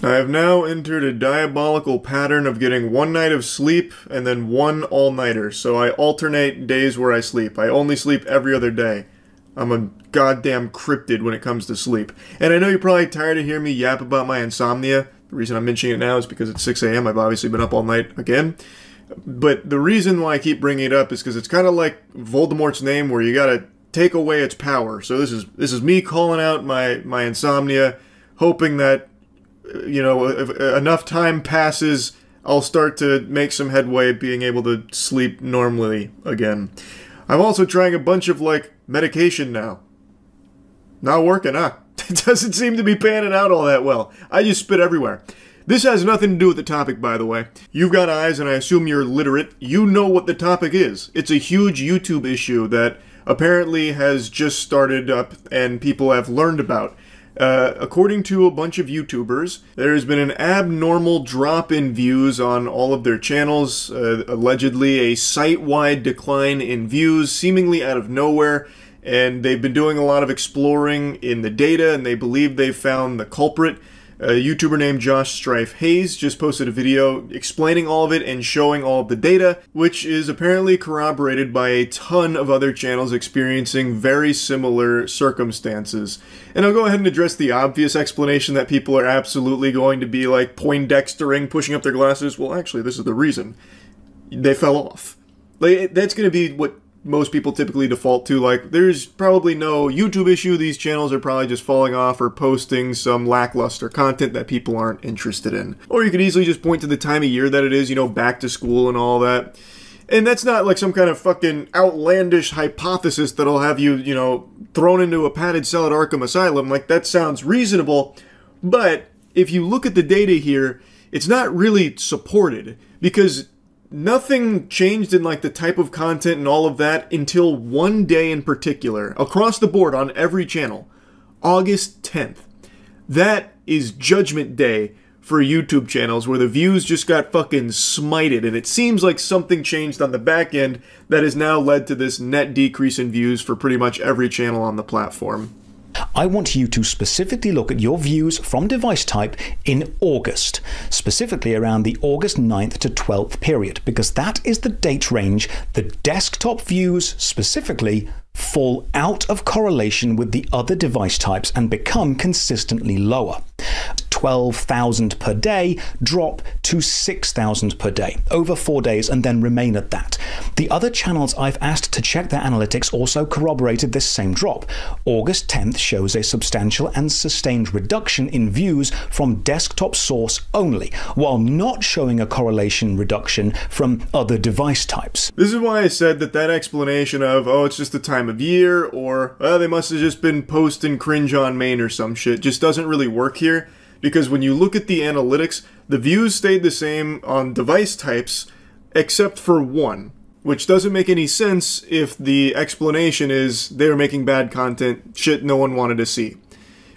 I have now entered a diabolical pattern of getting one night of sleep and then one all-nighter, so I alternate days where I sleep. I only sleep every other day. I'm a goddamn cryptid when it comes to sleep. And I know you're probably tired of hearing me yap about my insomnia. The reason I'm mentioning it now is because it's 6 a.m. I've obviously been up all night again. But the reason why I keep bringing it up is because it's kind of like Voldemort's name, where you gotta take away its power. So this is me calling out my insomnia, hoping that, you know, if enough time passes, I'll start to make some headway being able to sleep normally again. I'm also trying a bunch of, like, medication now. Not working, huh? It doesn't seem to be panning out all that well. I just spit everywhere. This has nothing to do with the topic, by the way. You've got eyes, and I assume you're literate. You know what the topic is. It's a huge YouTube issue that apparently has just started up and people have learned about. According to a bunch of YouTubers, there has been an abnormal drop in views on all of their channels, allegedly a site-wide decline in views, seemingly out of nowhere, and they've been doing a lot of exploring in the data, and they believe they've found the culprit. A YouTuber named DoucheTuber just posted a video explaining all of it and showing all of the data, which is apparently corroborated by a ton of other channels experiencing very similar circumstances. And I'll go ahead and address the obvious explanation that people are absolutely going to be like Poindextering, pushing up their glasses. Well, actually, this is the reason. They fell off. Like, that's going to be what most people typically default to. Like, there's probably no YouTube issue. These channels are probably just falling off or posting some lackluster content that people aren't interested in. Or you could easily just point to the time of year that it is, you know, back to school and all that. And that's not like some kind of fucking outlandish hypothesis that'll have you, you know, thrown into a padded cell at Arkham Asylum. Like, that sounds reasonable. But if you look at the data here, it's not really supported, because nothing changed in, like, the type of content and all of that until one day in particular, across the board on every channel. August 10th. That is Judgment Day for YouTube channels, where the views just got fucking smited, and it seems like something changed on the back end that has now led to this net decrease in views for pretty much every channel on the platform. I want you to specifically look at your views from device type in August, specifically around the August 9th to 12th period, because that is the date range the desktop views specifically fall out of correlation with the other device types and become consistently lower. 12,000 per day drop to 6,000 per day over 4 days and then remain at that. The other channels I've asked to check their analytics also corroborated this same drop. August 10th shows a substantial and sustained reduction in views from desktop source only, while not showing a correlation reduction from other device types. This is why I said that explanation of, oh, it's just the time of year, or, oh, they must have just been posting cringe on main or some shit, just doesn't really work here. Because when you look at the analytics, the views stayed the same on device types, except for one, which doesn't make any sense if the explanation is they were making bad content, shit no one wanted to see.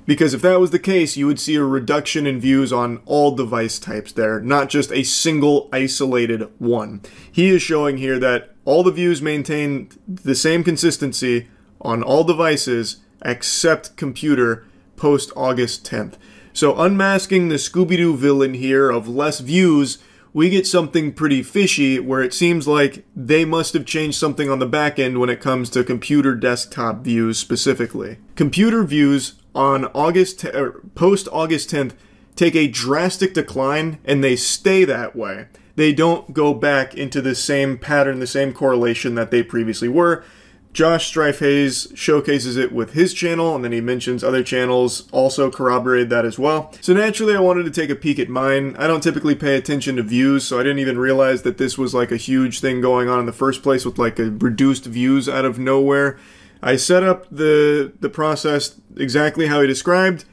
Because if that was the case, you would see a reduction in views on all device types there, not just a single isolated one. He is showing here that all the views maintain the same consistency on all devices except computer post-August 10th. So unmasking the Scooby-Doo villain here of less views, we get something pretty fishy where it seems like they must have changed something on the back end when it comes to computer desktop views specifically. Computer views on post-August 10th take a drastic decline, and they stay that way. They don't go back into the same pattern, the same correlation that they previously were. DoucheTuber showcases it with his channel, and then he mentions other channels also corroborated that as well. So naturally I wanted to take a peek at mine. I don't typically pay attention to views, so I didn't even realize that this was like a huge thing going on in the first place with like a reduced views out of nowhere. I set up the process exactly how he described,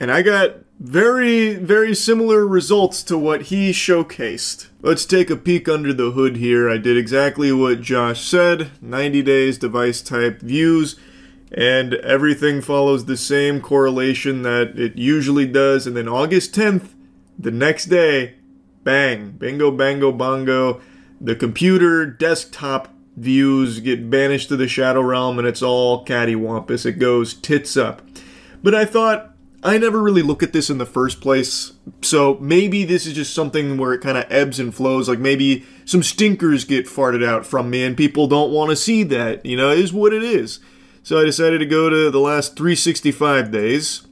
and I got very, very similar results to what he showcased. Let's take a peek under the hood here. I did exactly what Josh said, 90 days device type views, and everything follows the same correlation that it usually does. And then August 10th, the next day, bang, bingo, bango, bongo, the computer desktop views get banished to the Shadow Realm, and it's all cattywampus. It goes tits up. But I thought I never really look at this in the first place, so maybe this is just something where it kind of ebbs and flows, like maybe some stinkers get farted out from me and people don't want to see that, you know, it is what it is. So I decided to go to the last 365 days,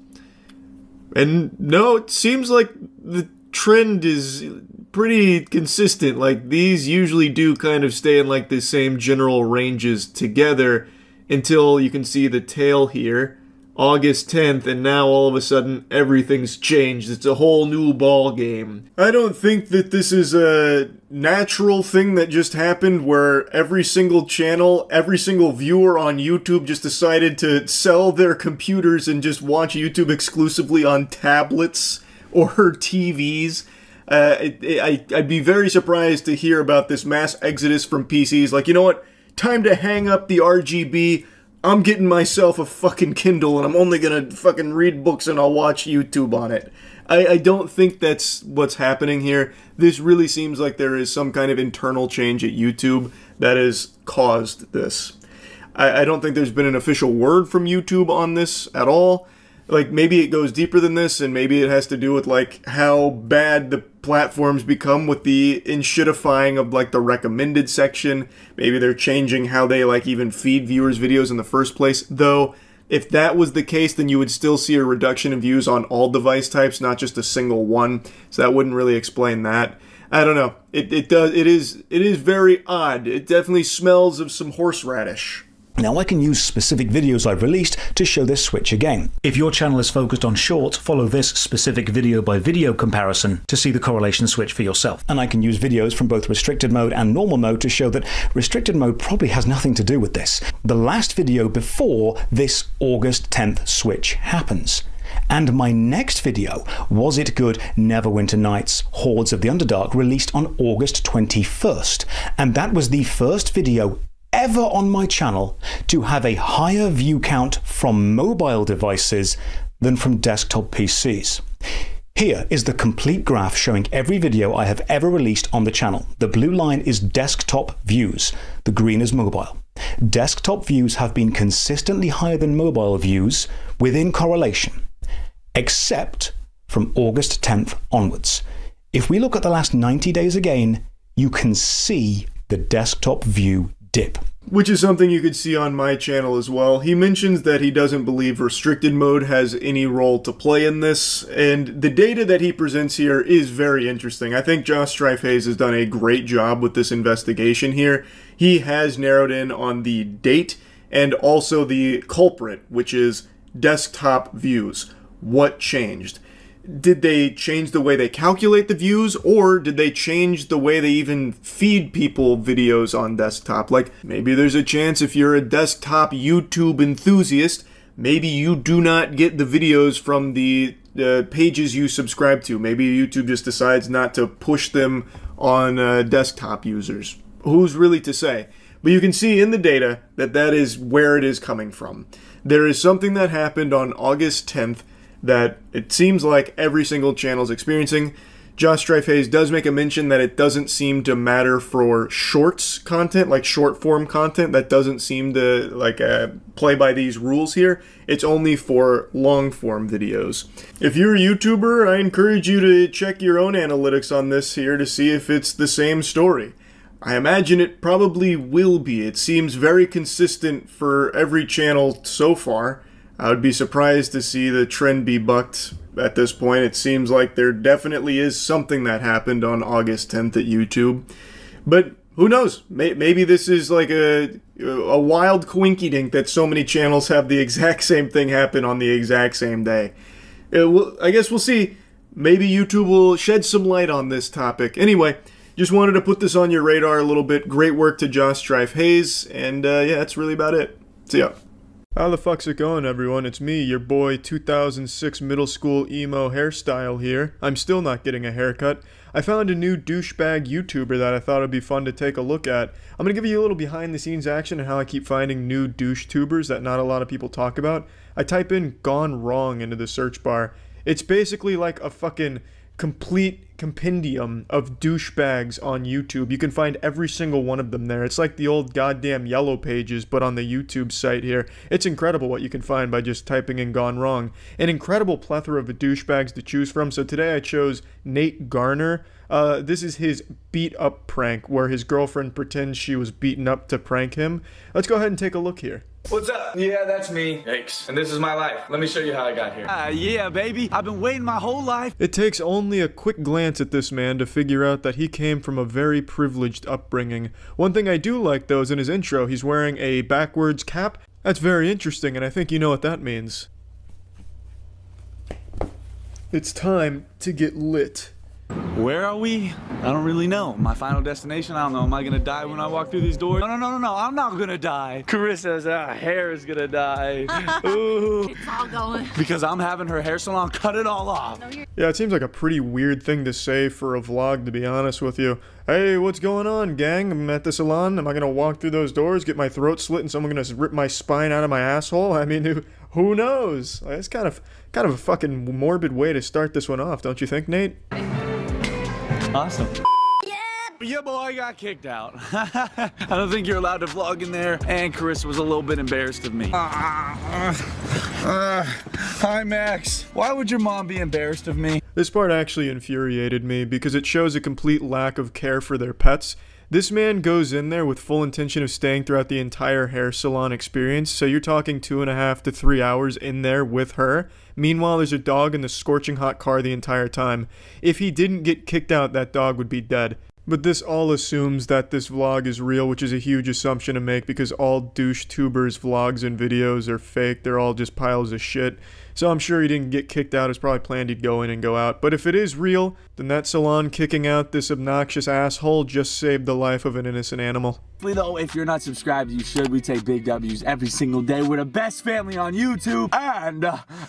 and no, it seems like the trend is pretty consistent. Like, these usually do kind of stay in like the same general ranges together until you can see the tail here, August 10th, and now all of a sudden everything's changed. It's a whole new ball game. I don't think that this is a natural thing that just happened where every single channel, every single viewer on YouTube just decided to sell their computers and just watch YouTube exclusively on tablets or TVs. I'd be very surprised to hear about this mass exodus from PCs. Like, you know what? Time to hang up the RGB. I'm getting myself a fucking Kindle and I'm only gonna fucking read books and I'll watch YouTube on it. I don't think that's what's happening here. This really seems like there is some kind of internal change at YouTube that has caused this. I don't think there's been an official word from YouTube on this at all. Like, maybe it goes deeper than this, and maybe it has to do with, like, how bad the platforms become with the inshitifying of, like, the recommended section. Maybe they're changing how they, like, even feed viewers videos in the first place. Though, if that was the case, then you would still see a reduction in views on all device types, not just a single one. So that wouldn't really explain that. I don't know. It is very odd. It definitely smells of some horseradish. Now I can use specific videos I've released to show this switch again. If your channel is focused on shorts, follow this specific video by video comparison to see the correlation switch for yourself. And I can use videos from both restricted mode and normal mode to show that restricted mode probably has nothing to do with this. The last video before this August 10th switch happens. And my next video, Was It Good? Neverwinter Nights, Hordes of the Underdark, released on August 21st. And that was the first video ever on my channel to have a higher view count from mobile devices than from desktop PCs. Here is the complete graph showing every video I have ever released on the channel. The blue line is desktop views, the green is mobile. Desktop views have been consistently higher than mobile views within correlation, except from August 10th onwards. If we look at the last 90 days again, you can see the desktop view dip. Which is something you could see on my channel as well. He mentions that he doesn't believe restricted mode has any role to play in this, and the data that he presents here is very interesting. I think DoucheTuber has done a great job with this investigation here. He has narrowed in on the date and also the culprit, which is desktop views. What changed? Did they change the way they calculate the views, or did they change the way they even feed people videos on desktop? Like, maybe there's a chance if you're a desktop YouTube enthusiast, maybe you do not get the videos from the pages you subscribe to. Maybe YouTube just decides not to push them on desktop users. Who's really to say? But you can see in the data that that is where it is coming from. There is something that happened on August 10th that it seems like every single channel is experiencing. DoucheTuber does make a mention that it doesn't seem to matter for shorts content, like short form content. That doesn't seem to like play by these rules here. It's only for long form videos. If you're a YouTuber, I encourage you to check your own analytics on this here to see if it's the same story. I imagine it probably will be. It seems very consistent for every channel so far. I would be surprised to see the trend be bucked at this point. It seems like there definitely is something that happened on August 10th at YouTube. But who knows? Maybe this is like a wild coinkydink that so many channels have the exact same thing happen on the exact same day. I guess we'll see. Maybe YouTube will shed some light on this topic. Anyway, just wanted to put this on your radar a little bit. Great work to DoucheTuber, and yeah, that's really about it. See ya. How the fuck's it going, everyone? It's me, your boy 2006 middle school emo hairstyle here. I'm still not getting a haircut. I found a new douchebag YouTuber that I thought would be fun to take a look at. I'm gonna give you a little behind the scenes action and how I keep finding new DoucheTubers that not a lot of people talk about. I type in "gone wrong" into the search bar. It's basically like a fucking complete compendium of douchebags on YouTube. You can find every single one of them there. It's like the old goddamn Yellow Pages, but on the YouTube site here. It's incredible what you can find by just typing in Gone Wrong. An incredible plethora of douchebags to choose from. So today I chose Nate Garner. This is his beat up prank where his girlfriend pretends she was beaten up to prank him. Let's go ahead and take a look here. What's up? Yeah, that's me. Yikes. And this is my life. Let me show you how I got here. Yeah, baby. I've been waiting my whole life. It takes only a quick glance at this man to figure out that he came from a very privileged upbringing. One thing I do like, though, is in his intro, he's wearing a backwards cap. That's very interesting, and I think you know what that means. It's time to get lit. Where are we? I don't really know. My final destination? I don't know. Am I gonna die when I walk through these doors? No, I'm not gonna die. Carissa's hair is gonna die. Ooh. It's all going. Because I'm having her hair salon cut it all off. Yeah, it seems like a pretty weird thing to say for a vlog, to be honest with you. Hey, what's going on, gang? I'm at the salon. Am I gonna walk through those doors, get my throat slit, and someone gonna rip my spine out of my asshole? I mean, who knows? It's kind of a fucking morbid way to start this one off, don't you think, Nate? Awesome. Yeah, boy, got kicked out. I don't think you're allowed to vlog in there, and Carissa was a little bit embarrassed of me. Hi, Max. Why would your mom be embarrassed of me? This part actually infuriated me because it shows a complete lack of care for their pets. This man goes in there with full intention of staying throughout the entire hair salon experience, so you're talking 2.5 to 3 hours in there with her. Meanwhile, there's a dog in the scorching hot car the entire time. If he didn't get kicked out, that dog would be dead. But this all assumes that this vlog is real, which is a huge assumption to make because all DoucheTubers' vlogs and videos are fake. They're all just piles of shit. So I'm sure he didn't get kicked out. It's probably planned he'd go in and go out. But if it is real, then that salon kicking out this obnoxious asshole just saved the life of an innocent animal. Though, if you're not subscribed, you should. We take big W's every single day. We're the best family on YouTube. And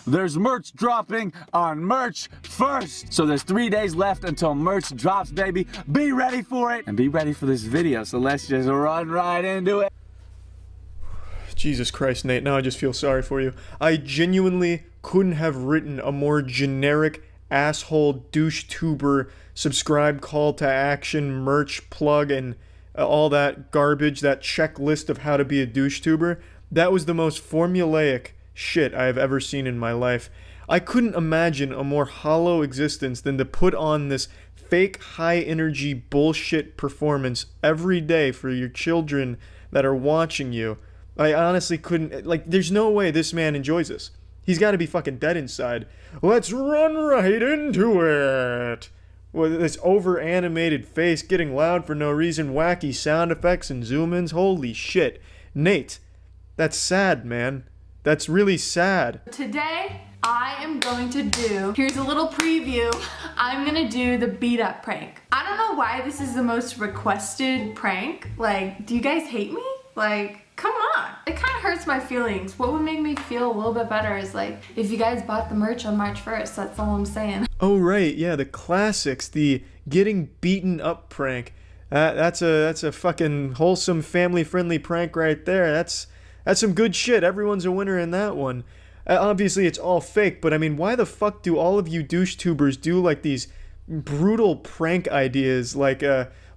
there's merch dropping on Merch First. So there's 3 days left until merch drops, baby. Be ready for it. And be ready for this video. So let's just run right into it. Jesus Christ, Nate, now I just feel sorry for you. I genuinely couldn't have written a more generic asshole DoucheTuber subscribe call to action merch plug and all that garbage, that checklist of how to be a DoucheTuber. That was the most formulaic shit I have ever seen in my life. I couldn't imagine a more hollow existence than to put on this fake high energy bullshit performance every day for your children that are watching you. I honestly couldn't, like, there's no way this man enjoys this. He's got to be fucking dead inside. Let's run right into it. With this over-animated face getting loud for no reason, wacky sound effects and zoom-ins. Holy shit. Nate, that's sad, man. That's really sad. Today, I am going to do, here's a little preview, I'm gonna do the beat up prank. I don't know why this is the most requested prank. Like, do you guys hate me? Like, come on. It kind of hurts my feelings. What would make me feel a little bit better is like, if you guys bought the merch on March 1st, that's all I'm saying. Oh right, yeah, the classics, the getting beaten up prank. That's a fucking wholesome, family-friendly prank right there. That's some good shit. Everyone's a winner in that one. Obviously, it's all fake, but I mean, why the fuck do all of you DoucheTubers do like these brutal prank ideas like,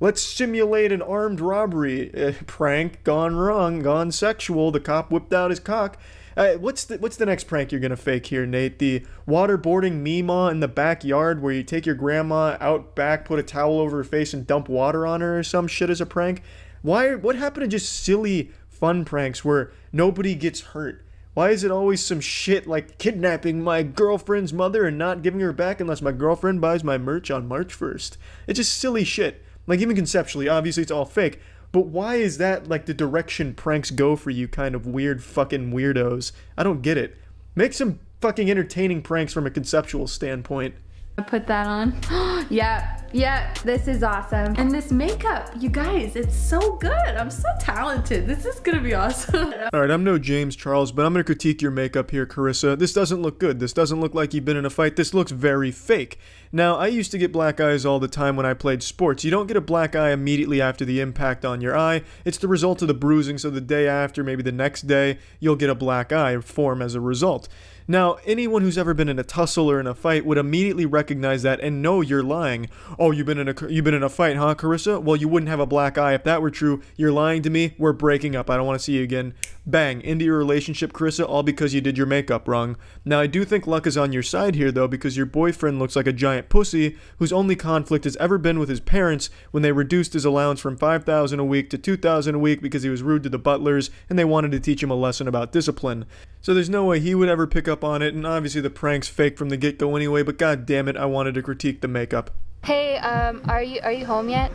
let's simulate an armed robbery prank, gone wrong, gone sexual, the cop whipped out his cock. What's the next prank you're gonna fake here, Nate? The waterboarding Meemaw in the backyard where you take your grandma out back, put a towel over her face and dump water on her or some shit as a prank? What happened to just silly fun pranks where nobody gets hurt? Why is it always some shit like kidnapping my girlfriend's mother and not giving her back unless my girlfriend buys my merch on March 1st? It's just silly shit. Like, even conceptually, obviously it's all fake, but why is that like the direction pranks go for you kind of weird fucking weirdos? I don't get it. Make some fucking entertaining pranks from a conceptual standpoint. I put that on. Yeah, this is awesome. And this makeup, you guys, it's so good. I'm so talented. This is gonna be awesome. Alright, I'm no James Charles, but I'm gonna critique your makeup here, Carissa. This doesn't look good. This doesn't look like you've been in a fight. This looks very fake. Now, I used to get black eyes all the time when I played sports. You don't get a black eye immediately after the impact on your eye. It's the result of the bruising, so the day after, maybe the next day, you'll get a black eye form as a result. Now, anyone who's ever been in a tussle or in a fight would immediately recognize that and know you're lying. Oh, you've been in a fight, huh, Carissa? Well, you wouldn't have a black eye if that were true. You're lying to me. We're breaking up. I don't want to see you again. Bang, into your relationship, Carissa, all because you did your makeup wrong. Now, I do think luck is on your side here, though, because your boyfriend looks like a giant pussy whose only conflict has ever been with his parents when they reduced his allowance from $5,000 a week to $2,000 a week because he was rude to the butlers and they wanted to teach him a lesson about discipline. So there's no way he would ever pick up on it, and obviously the prank's fake from the get-go anyway, but god damn it, I wanted to critique the makeup. Hey, are you home yet?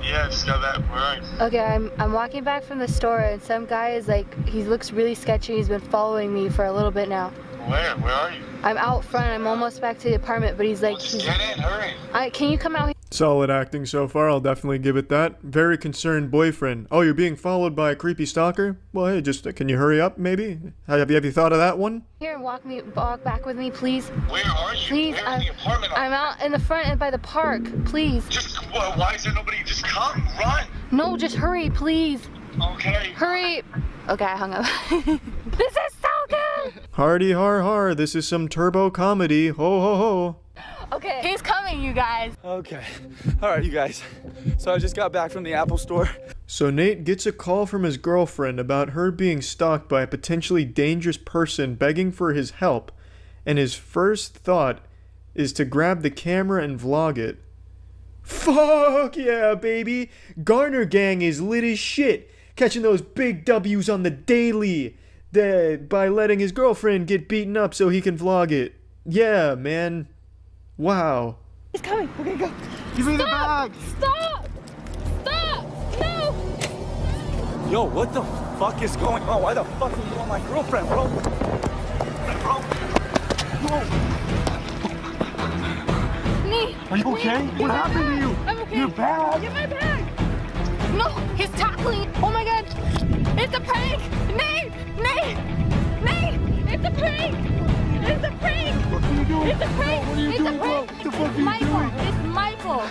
Yeah, I just got back. Where are you? Okay, I'm walking back from the store and some guy is like, he looks really sketchy. He's been following me for a little bit now. Where? Where are you? I'm out front. I'm almost back to the apartment, but he's like, Well, just get in, hurry. Can you come out here? Solid acting so far, I'll definitely give it that. Very concerned boyfriend. Oh, you're being followed by a creepy stalker? Well, hey, just, can you hurry up, maybe? Have you thought of that one? Here and walk back with me, please. Where are you? Please, Where in the apartment? I'm out in the front and by the park, please. Just, why is there nobody? Just come, run. No, just hurry, please. Okay. Hurry. Okay, I hung up. This is so good. Hardy har har, this is some turbo comedy. Ho ho ho. Okay, he's coming, you guys. Okay. All right, you guys. So I just got back from the Apple store. So Nate gets a call from his girlfriend about her being stalked by a potentially dangerous person begging for his help, and his first thought is to grab the camera and vlog it. Fuck yeah, baby! Garner Gang is lit as shit, catching those big W's on the daily, by letting his girlfriend get beaten up so he can vlog it. Yeah, man. Wow. He's coming. Okay, go. Give me the bag. Stop! Stop! No! Yo, what the fuck is going on? Why the fuck are you on my girlfriend, bro? Me! Are you okay? What happened to you? I'm okay. Your bag? Get my bag! No! He's tackling! Oh my god! It's a prank! Nate! Nate! Nate! It's a prank! It's a prank! What are you doing? It's a prank! What are you It's doing, a bro? prank! What the fuck are you Michael! doing? It's Michael!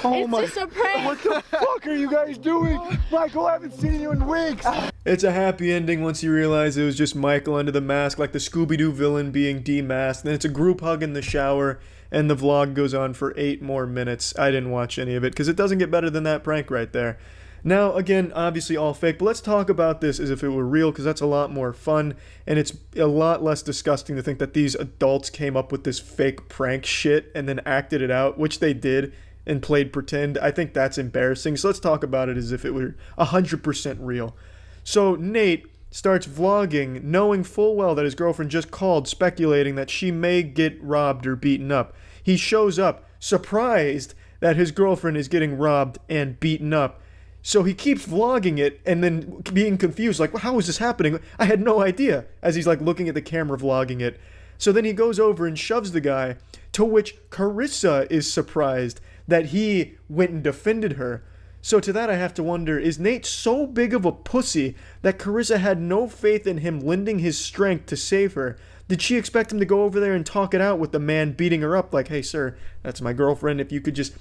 Oh It's just a prank! What the fuck are you guys doing? Michael, I haven't seen you in weeks. It's a happy ending once you realize it was just Michael under the mask, like the Scooby-Doo villain being demasked. Then it's a group hug in the shower, and the vlog goes on for 8 more minutes. I didn't watch any of it, because it doesn't get better than that prank right there. Now, again, obviously all fake, but let's talk about this as if it were real, because that's a lot more fun, and it's a lot less disgusting to think that these adults came up with this fake prank shit and then acted it out, which they did, and played pretend. I think that's embarrassing, so let's talk about it as if it were 100% real. So Nate starts vlogging, knowing full well that his girlfriend just called, speculating that she may get robbed or beaten up. He shows up, surprised that his girlfriend is getting robbed and beaten up. So he keeps vlogging it and then being confused, like, well, how is this happening? I had no idea, as he's like looking at the camera vlogging it. So then he goes over and shoves the guy, to which Carissa is surprised that he went and defended her. So to that I have to wonder, is Nate so big of a pussy that Carissa had no faith in him lending his strength to save her? Did she expect him to go over there and talk it out with the man beating her up? Like, hey, sir, that's my girlfriend. If you could just,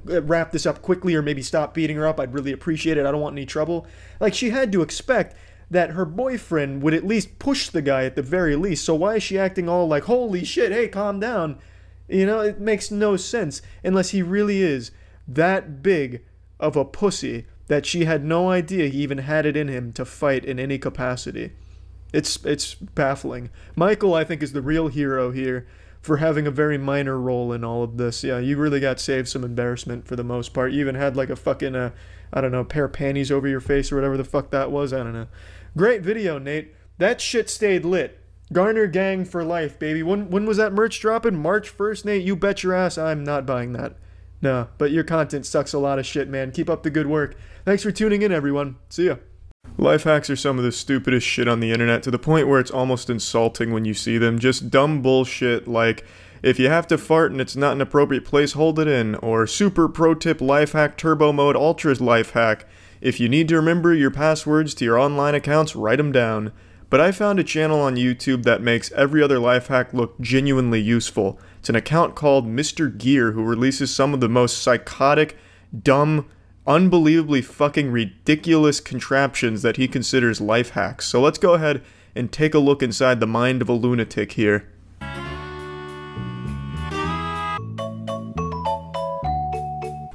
wrap this up quickly or maybe stop beating her up, I'd really appreciate it. I don't want any trouble. Like, she had to expect that her boyfriend would at least push the guy at the very least. So why is she acting all like, holy shit, hey, calm down? It makes no sense unless he really is that big of a pussy that she had no idea he even had it in him to fight in any capacity. It's baffling. Michael, I think, is the real hero here for having a very minor role in all of this. Yeah, you really got saved some embarrassment for the most part. You even had like a fucking, I don't know, pair of panties over your face or whatever the fuck that was. I don't know. Great video, Nate. That shit stayed lit. Garner Gang for life, baby. When was that merch dropping? March 1st, Nate? You bet your ass I'm not buying that. No, but your content sucks a lot of shit, man. Keep up the good work. Thanks for tuning in, everyone. See ya. Life hacks are some of the stupidest shit on the internet, to the point where it's almost insulting when you see them. Just dumb bullshit like, if you have to fart and it's not an appropriate place, hold it in. Or super pro tip life hack turbo mode ultras life hack. If you need to remember your passwords to your online accounts, write them down. But I found a channel on YouTube that makes every other life hack look genuinely useful. It's an account called Mr. Gear who releases some of the most psychotic, dumb, unbelievably fucking ridiculous contraptions that he considers life hacks. So let's go ahead and take a look inside the mind of a lunatic here.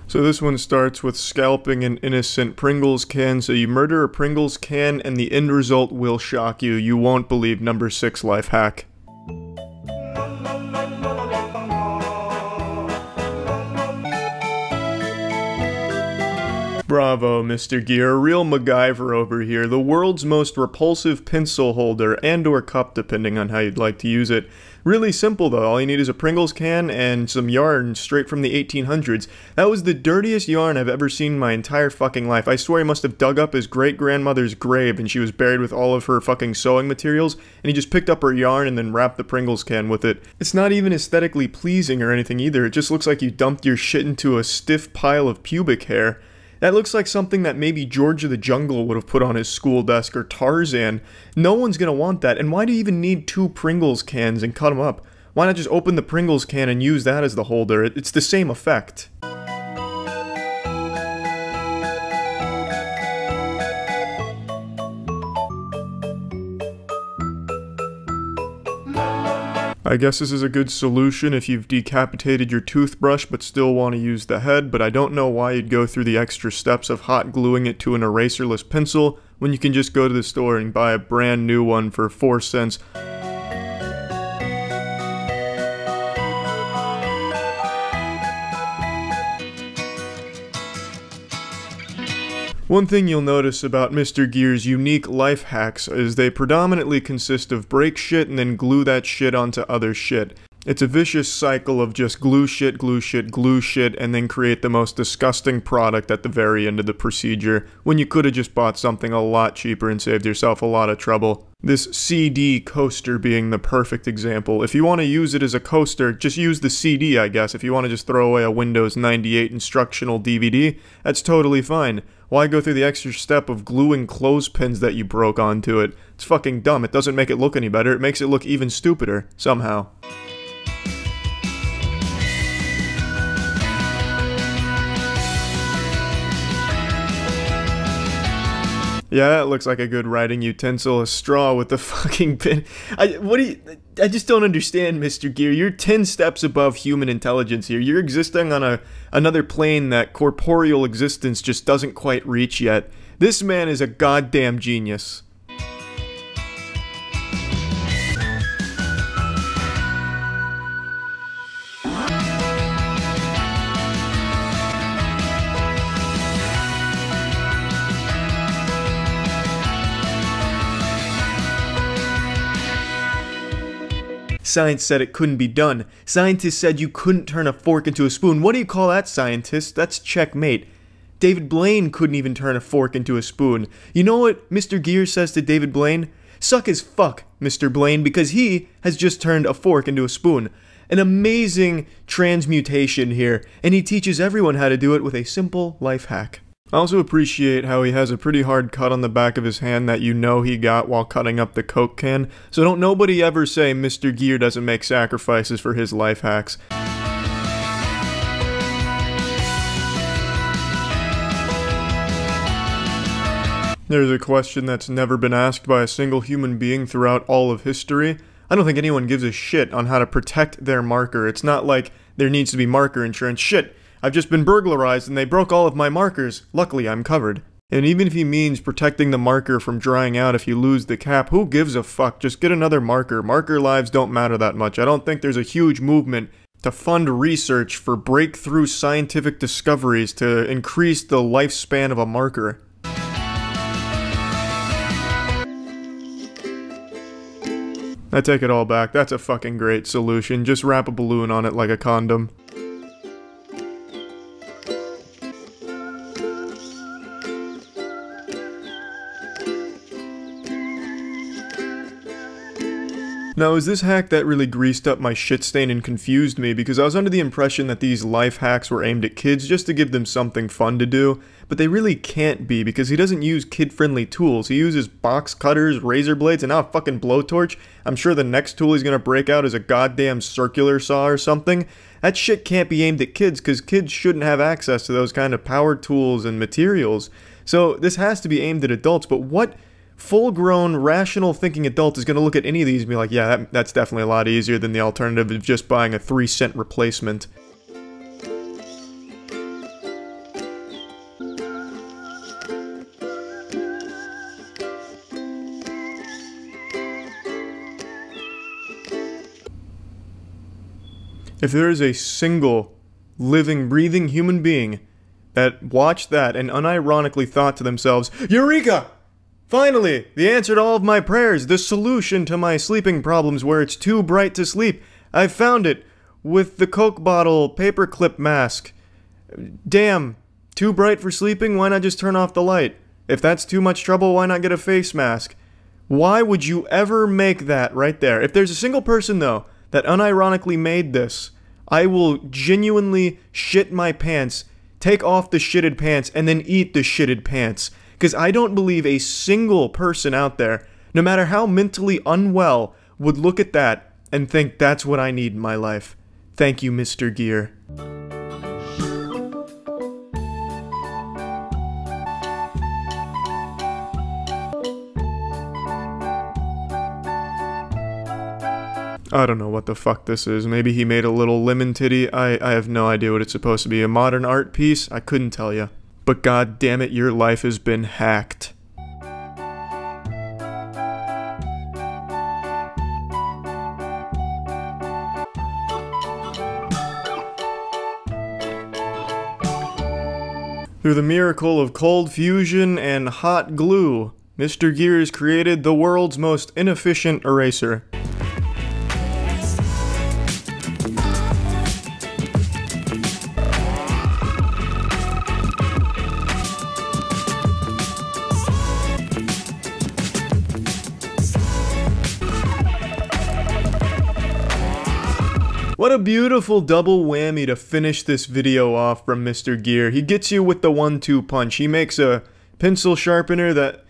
So this one starts with scalping an innocent Pringles can. So you murder a Pringles can and the end result will shock you. You won't believe number 6 life hack. Bravo, Mr. Gear, a real MacGyver over here. The world's most repulsive pencil holder and or cup, depending on how you'd like to use it. Really simple though, all you need is a Pringles can and some yarn straight from the 1800s. That was the dirtiest yarn I've ever seen in my entire fucking life. I swear he must have dug up his great-grandmother's grave and she was buried with all of her fucking sewing materials, and he just picked up her yarn and then wrapped the Pringles can with it. It's not even aesthetically pleasing or anything either, it just looks like you dumped your shit into a stiff pile of pubic hair. That looks like something that maybe George of the Jungle would have put on his school desk, or Tarzan. No one's gonna want that, and why do you even need 2 Pringles cans and cut them up? Why not just open the Pringles can and use that as the holder? It's the same effect. I guess this is a good solution if you've decapitated your toothbrush but still want to use the head, but I don't know why you'd go through the extra steps of hot gluing it to an eraserless pencil when you can just go to the store and buy a brand new one for 4 cents. One thing you'll notice about Mr. Gear's unique life hacks is they predominantly consist of break shit and then glue that shit onto other shit. It's a vicious cycle of just glue shit, glue shit, glue shit, and then create the most disgusting product at the very end of the procedure, when you could have just bought something a lot cheaper and saved yourself a lot of trouble. This CD coaster being the perfect example. If you want to use it as a coaster, just use the CD, I guess. If you want to just throw away a Windows 98 instructional DVD, that's totally fine. Why go through the extra step of gluing clothespins that you broke onto it? It's fucking dumb. It doesn't make it look any better. It makes it look even stupider, somehow. Yeah, that looks like a good writing utensil, a straw with the fucking pin. I just don't understand, Mr. Gear. You're 10 steps above human intelligence here. You're existing on another plane that corporeal existence just doesn't quite reach yet. This man is a goddamn genius. Science said it couldn't be done. Scientists said you couldn't turn a fork into a spoon. What do you call that, scientist? That's checkmate. David Blaine couldn't even turn a fork into a spoon. You know what Mr. Gear says to David Blaine? Suck his fuck, Mr. Blaine, because he has just turned a fork into a spoon. An amazing transmutation here, and he teaches everyone how to do it with a simple life hack. I also appreciate how he has a pretty hard cut on the back of his hand that you know he got while cutting up the Coke can, so don't nobody ever say Mr. Gear doesn't make sacrifices for his life hacks. There's a question that's never been asked by a single human being throughout all of history. I don't think anyone gives a shit on how to protect their marker. It's not like there needs to be marker insurance. Shit! I've just been burglarized and they broke all of my markers. Luckily, I'm covered. And even if he means protecting the marker from drying out if you lose the cap, who gives a fuck? Just get another marker. Marker lives don't matter that much. I don't think there's a huge movement to fund research for breakthrough scientific discoveries to increase the lifespan of a marker. I take it all back. That's a fucking great solution. Just wrap a balloon on it like a condom. Now, it was this hack that really greased up my shit stain and confused me, because I was under the impression that these life hacks were aimed at kids just to give them something fun to do, but they really can't be, because he doesn't use kid-friendly tools. He uses box cutters, razor blades, and now a fucking blowtorch. I'm sure the next tool he's gonna break out is a goddamn circular saw or something. That shit can't be aimed at kids, because kids shouldn't have access to those kind of power tools and materials. So this has to be aimed at adults, but what full-grown, rational thinking adult is going to look at any of these and be like, yeah, that's definitely a lot easier than the alternative of just buying a 3-cent replacement. If there is a single living, breathing human being that watched that and unironically thought to themselves, Eureka! Finally, the answer to all of my prayers, the solution to my sleeping problems where it's too bright to sleep. I've found it with the Coke bottle paperclip mask. Damn, too bright for sleeping? Why not just turn off the light? If that's too much trouble, why not get a face mask? Why would you ever make that right there? If there's a single person, though, that unironically made this, I will genuinely shit my pants, take off the shitted pants, and then eat the shitted pants. Because I don't believe a single person out there, no matter how mentally unwell, would look at that and think that's what I need in my life. Thank you, Mr. Gear. I don't know what the fuck this is. Maybe he made a little lemon titty. I have no idea what it's supposed to be. A modern art piece? I couldn't tell you. But god damn it, your life has been hacked. Through the miracle of cold fusion and hot glue, Mr. Gears created the world's most inefficient eraser. What a beautiful double whammy to finish this video off from Mr. Gear. He gets you with the 1-2 punch. He makes a pencil sharpener that,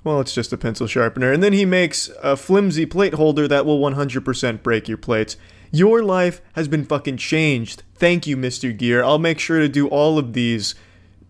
well, it's just a pencil sharpener. And then he makes a flimsy plate holder that will 100% break your plates. Your life has been fucking changed. Thank you, Mr. Gear. I'll make sure to do all of these.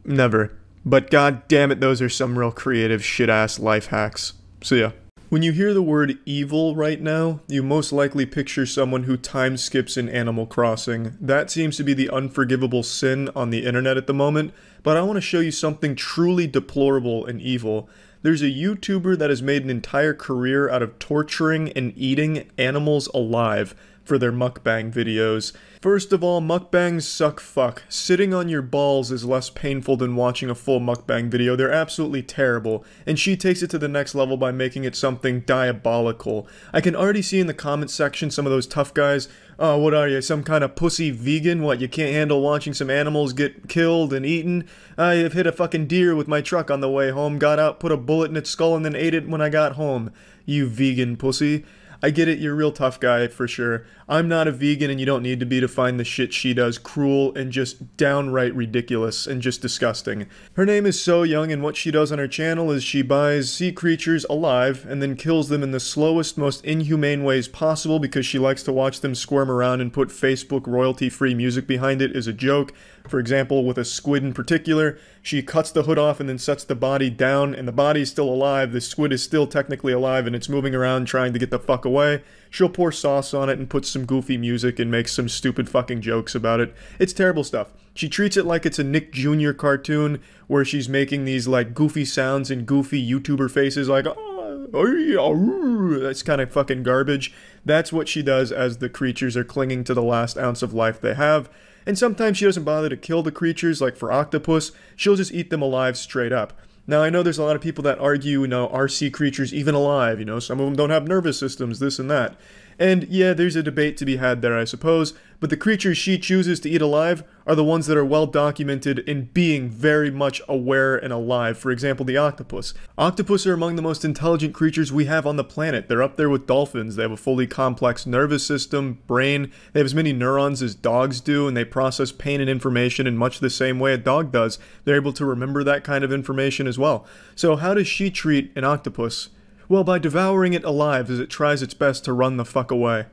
Never. But god damn it, those are some real creative shit-ass life hacks. See ya. When you hear the word evil right now, you most likely picture someone who time skips in Animal Crossing. That seems to be the unforgivable sin on the internet at the moment, but I want to show you something truly deplorable and evil. There's a YouTuber that has made an entire career out of torturing and eating animals alive for their mukbang videos. First of all, mukbangs suck fuck. Sitting on your balls is less painful than watching a full mukbang video. They're absolutely terrible. And she takes it to the next level by making it something diabolical. I can already see in the comment section some of those tough guys, oh, what are you, some kind of pussy vegan? What, you can't handle watching some animals get killed and eaten? I have hit a fucking deer with my truck on the way home, got out, put a bullet in its skull, and then ate it when I got home. You vegan pussy. I get it, you're a real tough guy, for sure. I'm not a vegan and you don't need to be to find the shit she does cruel and just downright ridiculous and just disgusting. Her name is So Young and what she does on her channel is she buys sea creatures alive and then kills them in the slowest, most inhumane ways possible because she likes to watch them squirm around and put Facebook royalty-free music behind it as a joke. For example, with a squid in particular, she cuts the hood off and then sets the body down, and the body's still alive, the squid is still technically alive, and it's moving around trying to get the fuck away. She'll pour sauce on it and put some goofy music and make some stupid fucking jokes about it. It's terrible stuff. She treats it like it's a Nick Jr. cartoon, where she's making these, like, goofy sounds and goofy YouTuber faces, like, that's kind of fucking garbage. That's what she does as the creatures are clinging to the last ounce of life they have. And sometimes she doesn't bother to kill the creatures, like for octopus, she'll just eat them alive straight up. Now, I know there's a lot of people that argue, you know, are sea creatures even alive? You know, some of them don't have nervous systems, this and that. And yeah, there's a debate to be had there, I suppose, but the creatures she chooses to eat alive are the ones that are well documented in being very much aware and alive. For example, the octopus. Octopus are among the most intelligent creatures we have on the planet. They're up there with dolphins. They have a fully complex nervous system, brain. They have as many neurons as dogs do, and they process pain and information in much the same way a dog does. They're able to remember that kind of information as well. So how does she treat an octopus? Well, by devouring it alive as it tries its best to run the fuck away.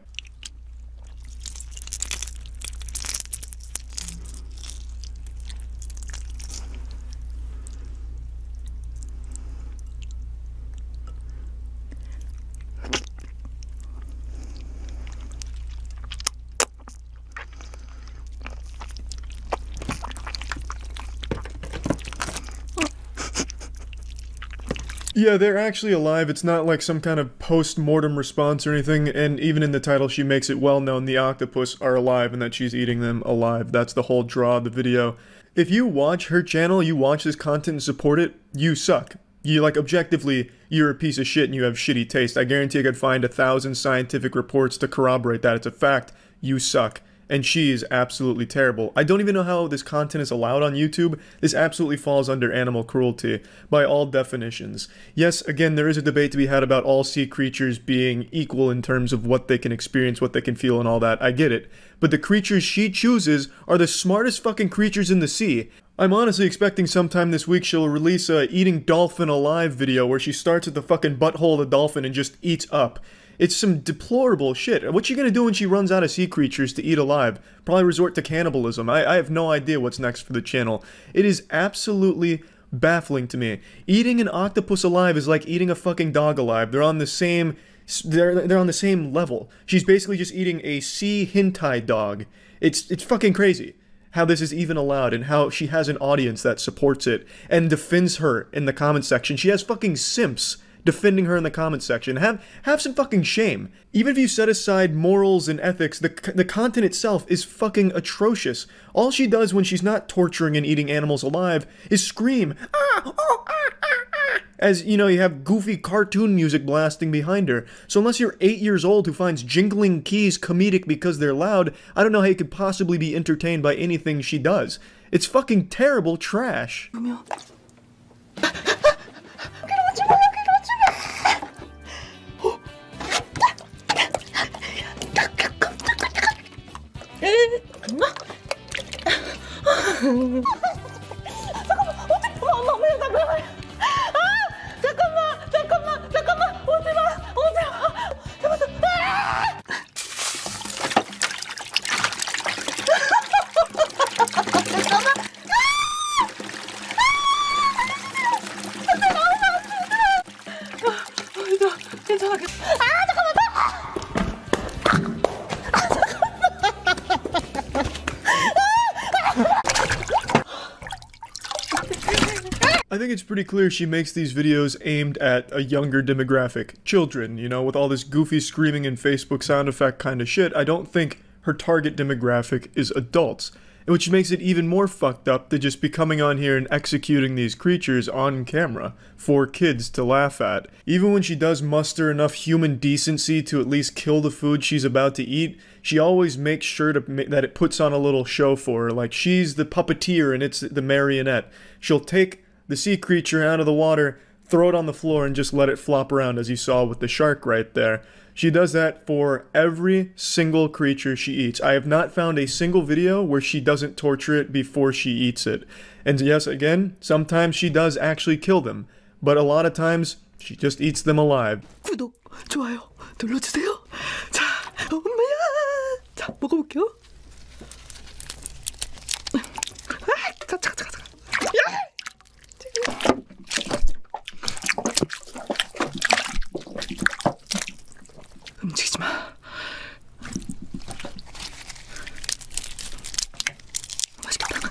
Yeah, they're actually alive. It's not like some kind of post-mortem response or anything, and even in the title she makes it well known the octopus are alive and that she's eating them alive. That's the whole draw of the video. If you watch her channel, you watch this content and support it, you suck. You, like, objectively, you're a piece of shit and you have shitty taste. I guarantee I could find 1,000 scientific reports to corroborate that. It's a fact. You suck. And she is absolutely terrible. I don't even know how this content is allowed on YouTube. This absolutely falls under animal cruelty, by all definitions. Yes, again, there is a debate to be had about all sea creatures being equal in terms of what they can experience, what they can feel, and all that. I get it. But the creatures she chooses are the smartest fucking creatures in the sea. I'm honestly expecting sometime this week she'll release a eating dolphin alive video where she starts at the fucking butthole of the dolphin and just eats up. It's some deplorable shit. What's she gonna do when she runs out of sea creatures to eat alive? Probably resort to cannibalism. I have no idea what's next for the channel. It is absolutely baffling to me. Eating an octopus alive is like eating a fucking dog alive. They're on the same... They're on the same level. She's basically just eating a sea hentai dog. It's fucking crazy how this is even allowed and how she has an audience that supports it and defends her in the comment section. She has fucking simps defending her in the comment section. Have some fucking shame. Even if you set aside morals and ethics, the content itself is fucking atrocious. All she does when she's not torturing and eating animals alive is scream, ah, oh, ah, ah, ah, as, you know, you have goofy cartoon music blasting behind her. So unless you're 8 years old who finds jingling keys comedic because they're loud, I don't know how you could possibly be entertained by anything she does. It's fucking terrible trash. I think it's pretty clear she makes these videos aimed at a younger demographic. Children, you know, with all this goofy screaming and Facebook sound effect kind of shit. I don't think her target demographic is adults. Which makes it even more fucked up to just be coming on here and executing these creatures on camera for kids to laugh at. Even when she does muster enough human decency to at least kill the food she's about to eat, she always makes sure that it puts on a little show for her. Like she's the puppeteer and it's the marionette. She'll take the sea creature out of the water, throw it on the floor, and just let it flop around, as you saw with the shark right there. She does that for every single creature she eats. I have not found a single video where she doesn't torture it before she eats it. And yes, again, sometimes she does actually kill them, but a lot of times she just eats them alive. 구독, 좋아요 눌러주세요. 자, 엄마야. 자, 먹어볼게요. 잠깐. 움직이지 마. 맛있겠다.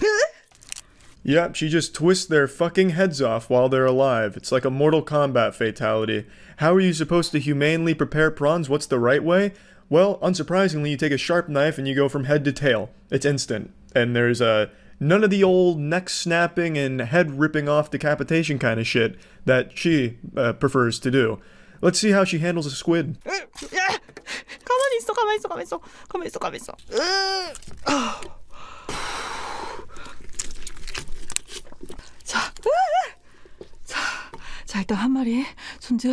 Yep, she just twists their fucking heads off while they're alive. It's like a Mortal Kombat fatality. How are you supposed to humanely prepare prawns? What's the right way? Well, unsurprisingly, you take a sharp knife and you go from head to tail. It's instant. And there's none of the old neck snapping and head ripping off decapitation kind of shit that she prefers to do. Let's see how she handles a squid. 가만히 있어, 가만히 있어, 가만히 있어, 가만히 있어, 가만히 있어. 자, 일단 한 마리 손질.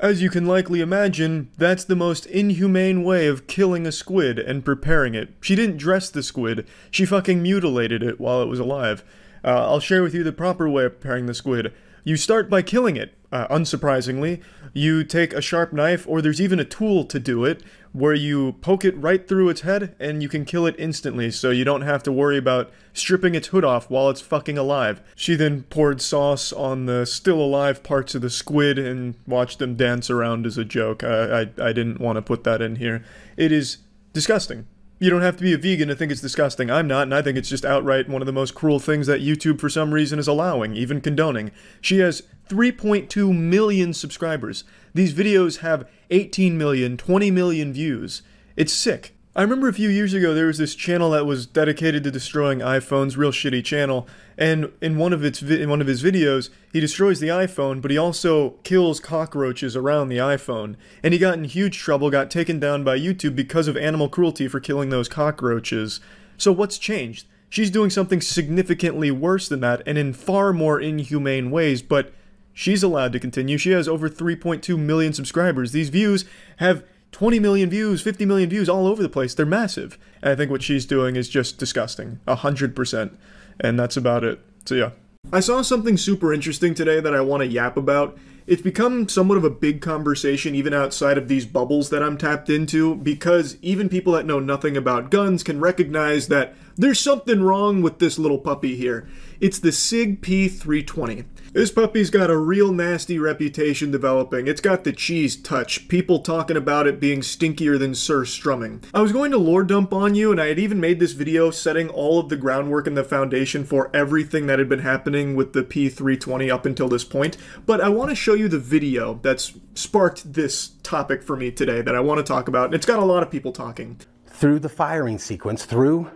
As you can likely imagine, that's the most inhumane way of killing a squid and preparing it. She didn't dress the squid, she fucking mutilated it while it was alive. I'll share with you the proper way of preparing the squid. You start by killing it. Unsurprisingly, you take a sharp knife, or there's even a tool to do it, where you poke it right through its head, and you can kill it instantly, so you don't have to worry about stripping its hood off while it's fucking alive. She then poured sauce on the still alive parts of the squid and watched them dance around as a joke. I didn't want to put that in here. It is disgusting. You don't have to be a vegan to think it's disgusting. I'm not, and I think it's just outright one of the most cruel things that YouTube for some reason is allowing, even condoning. She has 3.2 million subscribers. These videos have 18 million, 20 million views. It's sick. I remember a few years ago there was this channel that was dedicated to destroying iPhones, real shitty channel, and in one of his videos, he destroys the iPhone, but he also kills cockroaches around the iPhone. And he got in huge trouble, got taken down by YouTube because of animal cruelty for killing those cockroaches. So what's changed? She's doing something significantly worse than that, and in far more inhumane ways, but she's allowed to continue. She has over 3.2 million subscribers. These views have 20 million views, 50 million views all over the place. They're massive. And I think what she's doing is just disgusting. 100%. And that's about it. So yeah. I saw something super interesting today that I want to yap about. It's become somewhat of a big conversation even outside of these bubbles that I'm tapped into, because even people that know nothing about guns can recognize that there's something wrong with this little puppy here. It's the SIG P320. This puppy's got a real nasty reputation developing. It's got the cheese touch, people talking about it being stinkier than Sir Strumming. I was going to lore dump on you, and I had even made this video setting all of the groundwork and the foundation for everything that had been happening with the P320 up until this point, but I want to show you the video that's sparked this topic for me today that I want to talk about, and it's got a lot of people talking. Through the firing sequence, through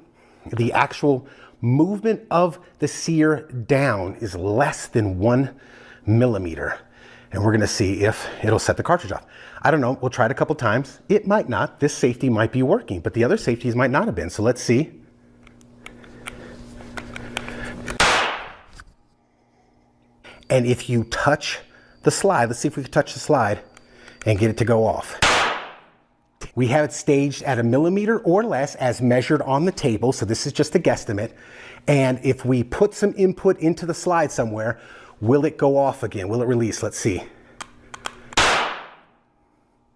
the actual movement of the sear down is less than 1 millimeter. And we're gonna see if it'll set the cartridge off. I don't know, we'll try it a couple times. It might not, this safety might be working, but the other safeties might not have been, so let's see. And if you touch the slide, let's see if we can touch the slide and get it to go off. We have it staged at 1 millimeter or less as measured on the table, so this is just a guesstimate. And if we put some input into the slide somewhere, will it go off again? Will it release? Let's see.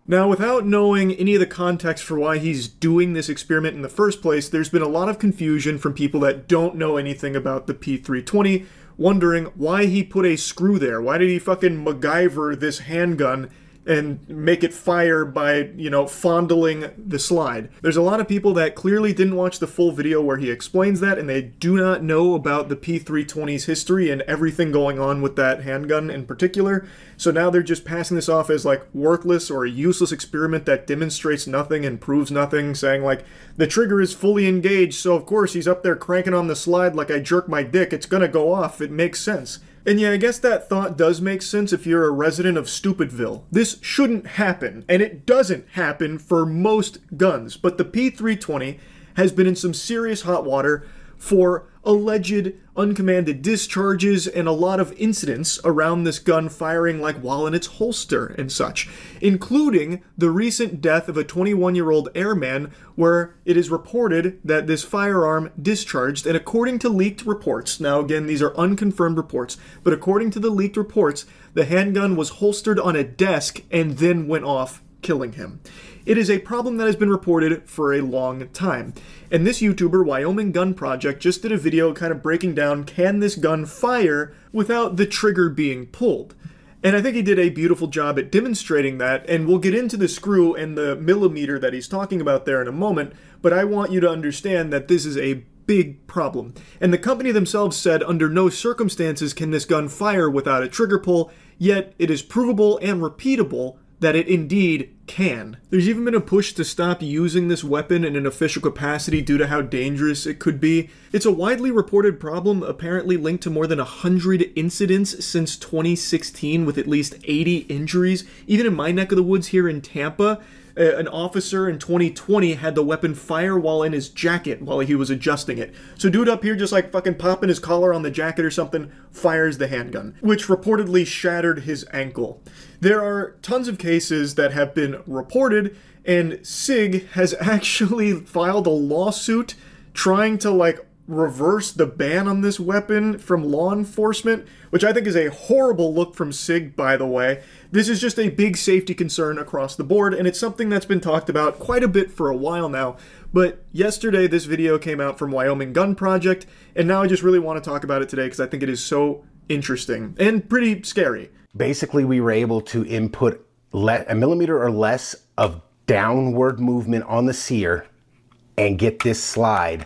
Now, without knowing any of the context for why he's doing this experiment in the first place, there's been a lot of confusion from people that don't know anything about the P320, wondering why he put a screw there. Why did he fucking MacGyver this handgun and make it fire by, you know, fondling the slide? There's a lot of people that clearly didn't watch the full video where he explains that, and they do not know about the P320's history and everything going on with that handgun in particular. So now they're just passing this off as like worthless or a useless experiment that demonstrates nothing and proves nothing, saying like, the trigger is fully engaged, so of course he's up there cranking on the slide like I jerk my dick, it's gonna go off, it makes sense. And yeah, I guess that thought does make sense if you're a resident of Stupidville. This shouldn't happen, and it doesn't happen for most guns, but the P320 has been in some serious hot water for alleged uncommanded discharges and a lot of incidents around this gun firing like while in its holster and such, including the recent death of a 21-year-old airman where it is reported that this firearm discharged, and according to leaked reports, now again these are unconfirmed reports, but according to the leaked reports, the handgun was holstered on a desk and then went off, killing him. It is a problem that has been reported for a long time. And this YouTuber, Wyoming Gun Project, just did a video kind of breaking down, can this gun fire without the trigger being pulled? And I think he did a beautiful job at demonstrating that, and we'll get into the screw and the millimeter that he's talking about there in a moment, but I want you to understand that this is a big problem. And the company themselves said under no circumstances can this gun fire without a trigger pull, yet it is provable and repeatable that it indeed can. There's even been a push to stop using this weapon in an official capacity due to how dangerous it could be. It's a widely reported problem, apparently linked to more than 100 incidents since 2016 with at least 80 injuries. Even in my neck of the woods here in Tampa, an officer in 2020 had the weapon fire while in his jacket while he was adjusting it. So dude up here just like fucking popping his collar on the jacket or something, fires the handgun, which reportedly shattered his ankle. There are tons of cases that have been reported, and SIG has actually filed a lawsuit trying to like reverse the ban on this weapon from law enforcement, which I think is a horrible look from SIG, by the way. This is just a big safety concern across the board, and it's something that's been talked about quite a bit for a while now. But yesterday, this video came out from Wyoming Gun Project, and now I just really want to talk about it today because I think it is so interesting and pretty scary. Basically, we were able to input a millimeter or less of downward movement on the sear and get this slide.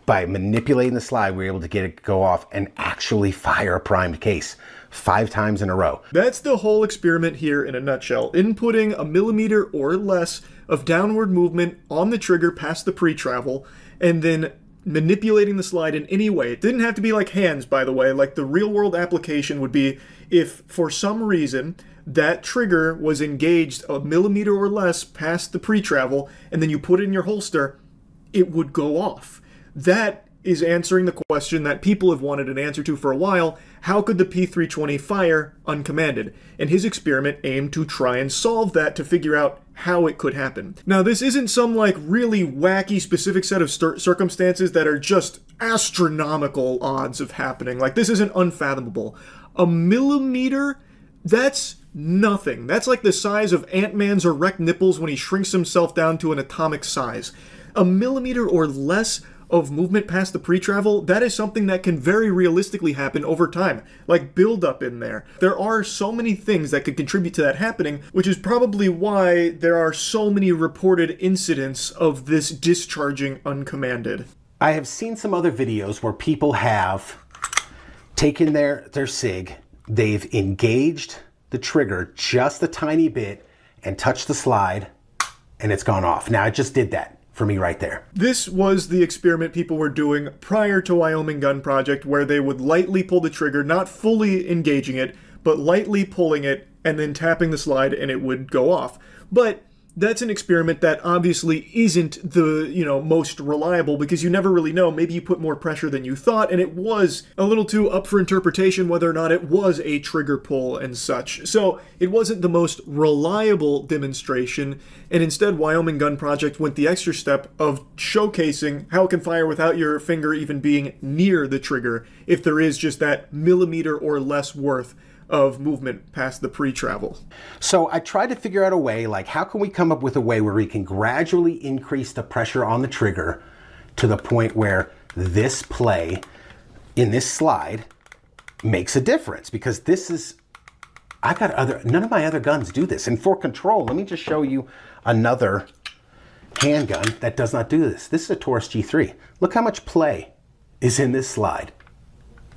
By manipulating the slide, we were able to get it to go off and actually fire a primed case 5 times in a row. That's the whole experiment here in a nutshell. Inputting a millimeter or less of downward movement on the trigger past the pre-travel, and then manipulating the slide in any way. It didn't have to be like hands, by the way. Like the real world application would be if for some reason that trigger was engaged a millimeter or less past the pre-travel, and then you put it in your holster, it would go off. That is answering the question that people have wanted an answer to for a while. How could the P320 fire uncommanded? And his experiment aimed to try and solve that, to figure out how it could happen. Now, this isn't some like really wacky specific set of circumstances that are just astronomical odds of happening. Like, this isn't unfathomable. A millimeter? That's nothing. That's like the size of Ant-Man's erect nipples when he shrinks himself down to an atomic size. A millimeter or less of movement past the pre-travel, that is something that can very realistically happen over time, like build up in there. There are so many things that could contribute to that happening, which is probably why there are so many reported incidents of this discharging uncommanded. I have seen some other videos where people have taken their SIG, they've engaged the trigger just a tiny bit and touched the slide, and it's gone off. Now, I just did that for me right there. This was the experiment people were doing prior to Wyoming Gun Project, where they would lightly pull the trigger, not fully engaging it, but lightly pulling it and then tapping the slide, and it would go off. But that's an experiment that obviously isn't the, most reliable, because you never really know. Maybe you put more pressure than you thought, and it was a little too up for interpretation whether or not it was a trigger pull and such. So it wasn't the most reliable demonstration, and instead Wyoming Gun Project went the extra step of showcasing how it can fire without your finger even being near the trigger, if there is just that millimeter or less worth of movement past the pre-travel. So I tried to figure out a way, like how can we come up with a way where we can gradually increase the pressure on the trigger to the point where this play in this slide makes a difference, because this is, none of my other guns do this. And for control, let me just show you another handgun that does not do this. This is a Taurus G3. Look how much play is in this slide.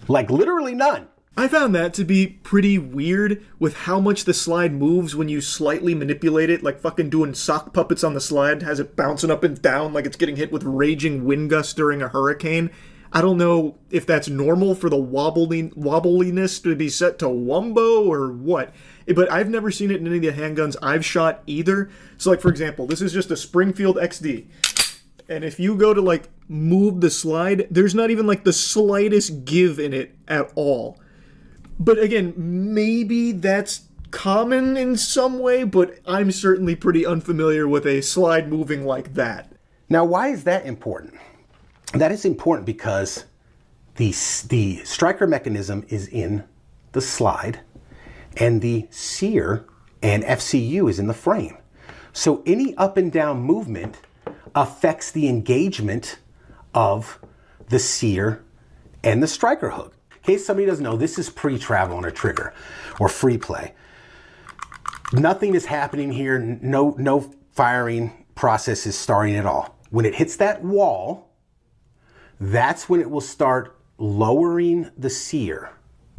Like literally none. I found that to be pretty weird with how much the slide moves when you slightly manipulate it, like fucking doing sock puppets on the slide, has it bouncing up and down like it's getting hit with raging wind gusts during a hurricane. I don't know if that's normal for the wobbliness to be set to wumbo or what, but I've never seen it in any of the handguns I've shot either. So like, for example, this is just a Springfield XD. And if you go to like move the slide, there's not even like the slightest give in it at all. But again, maybe that's common in some way, but I'm certainly pretty unfamiliar with a slide moving like that. Now, why is that important? That is important because the striker mechanism is in the slide, and the sear and FCU is in the frame. So any up and down movement affects the engagement of the sear and the striker hook. In case somebody doesn't know, this is pre-travel on a trigger or free play. Nothing is happening here. No firing process is starting at all. When it hits that wall, that's when it will start lowering the sear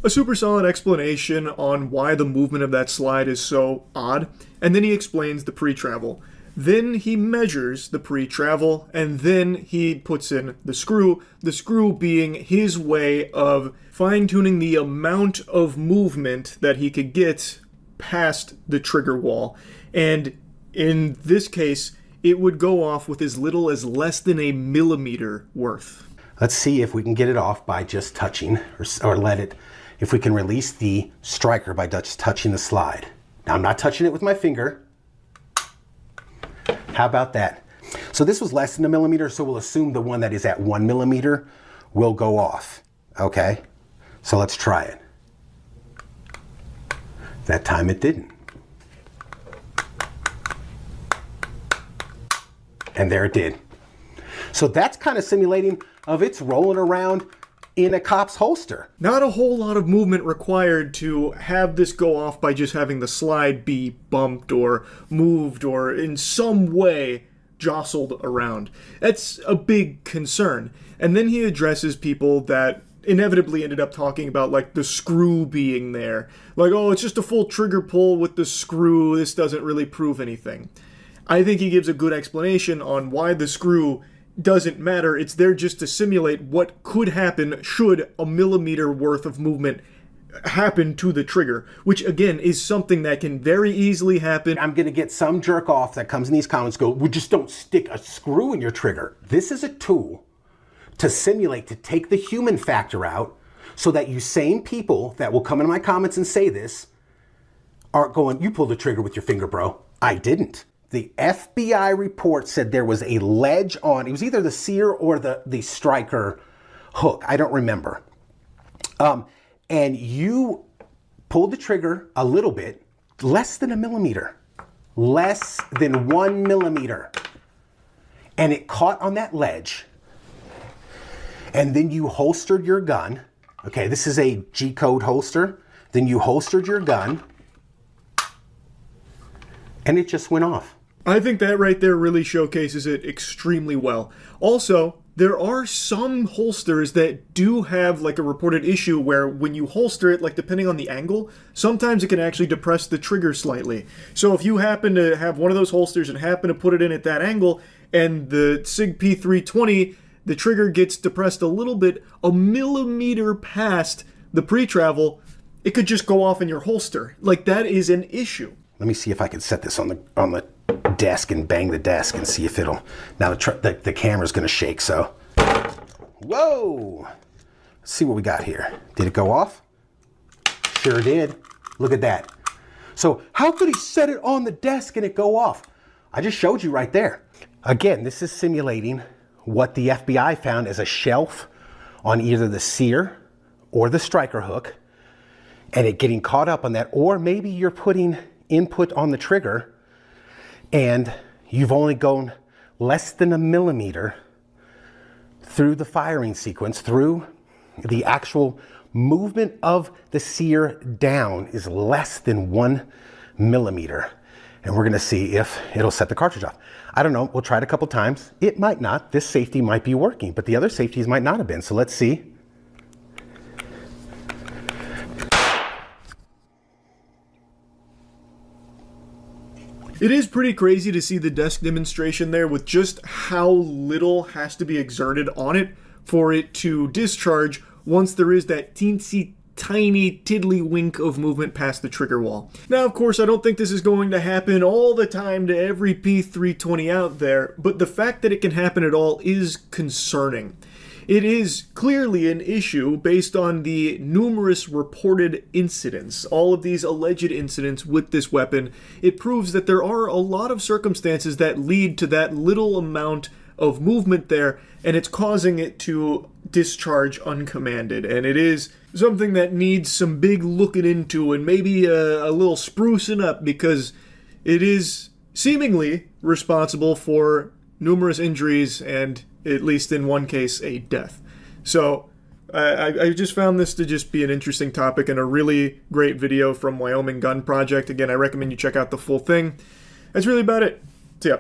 A super solid explanation on why the movement of that slide is so odd, and then he explains the pre-travel. Then he measures the pre-travel, and then he puts in the screw being his way of fine-tuning the amount of movement that he could get past the trigger wall. And in this case, it would go off with as little as less than a millimeter worth. Let's see if we can get it off by just touching, or let it, if we can release the striker by just touching the slide. Now I'm not touching it with my finger. How about that? So this was less than a millimeter, so we'll assume the one that is at 1 millimeter will go off. Okay, so let's try it. That time it didn't. And there it did. So that's kind of simulating of it's rolling around in a cop's holster. Not a whole lot of movement required to have this go off by just having the slide be bumped or moved or in some way jostled around. That's a big concern. And then he addresses people that inevitably ended up talking about like the screw being there. Like, oh, it's just a full trigger pull with the screw. This doesn't really prove anything. I think he gives a good explanation on why the screw doesn't matter. It's there just to simulate what could happen should a millimeter worth of movement happen to the trigger, which again is something that can very easily happen. I'm gonna get some jerk off that comes in these comments go, we just don't stick a screw in your trigger. This is a tool to simulate, to take the human factor out, so that you same people that will come in my comments and say this aren't going, you pulled the trigger with your finger, bro. I didn't. The FBI report said there was a ledge on, it was either the sear or the striker hook. I don't remember. And you pulled the trigger a little bit, less than a millimeter, less than 1 millimeter. And it caught on that ledge. And then you holstered your gun. Okay, this is a G-code holster. Then you holstered your gun. And it just went off. I think that right there really showcases it extremely well. Also, there are some holsters that do have like a reported issue where when you holster it, like depending on the angle, sometimes it can actually depress the trigger slightly. So if you happen to have one of those holsters and happen to put it in at that angle, and the SIG P320, the trigger gets depressed a little bit, a millimeter past the pre-travel, it could just go off in your holster. Like, that is an issue. Let me see if I can set this on the desk and bang the desk and see if it'll, now the camera's gonna shake, so. Whoa! Let's see what we got here. Did it go off? Sure did. Look at that. So how could he set it on the desk and it go off? I just showed you right there. Again, this is simulating what the FBI found as a shelf on either the sear or the striker hook, and it getting caught up on that, or maybe you're putting input on the trigger and you've only gone less than a millimeter through the firing sequence, through the actual movement of the sear down is less than 1 millimeter. And we're gonna see if it'll set the cartridge off. I don't know, we'll try it a couple times. It might not, this safety might be working, but the other safeties might not have been, so let's see. It is pretty crazy to see the desk demonstration there with just how little has to be exerted on it for it to discharge once there is that teensy tiny tiddlywink of movement past the trigger wall. Now, of course, I don't think this is going to happen all the time to every P320 out there, but the fact that it can happen at all is concerning. It is clearly an issue based on the numerous reported incidents, all of these alleged incidents with this weapon. It proves that there are a lot of circumstances that lead to that little amount of movement there, and it's causing it to discharge uncommanded. And it is something that needs some big looking into and maybe a little sprucing up, because it is seemingly responsible for numerous injuries and, at least in one case, a death. So I just found this to just be an interesting topic and a really great video from Wyoming Gun Project. Again, I recommend you check out the full thing. That's really about it. See ya.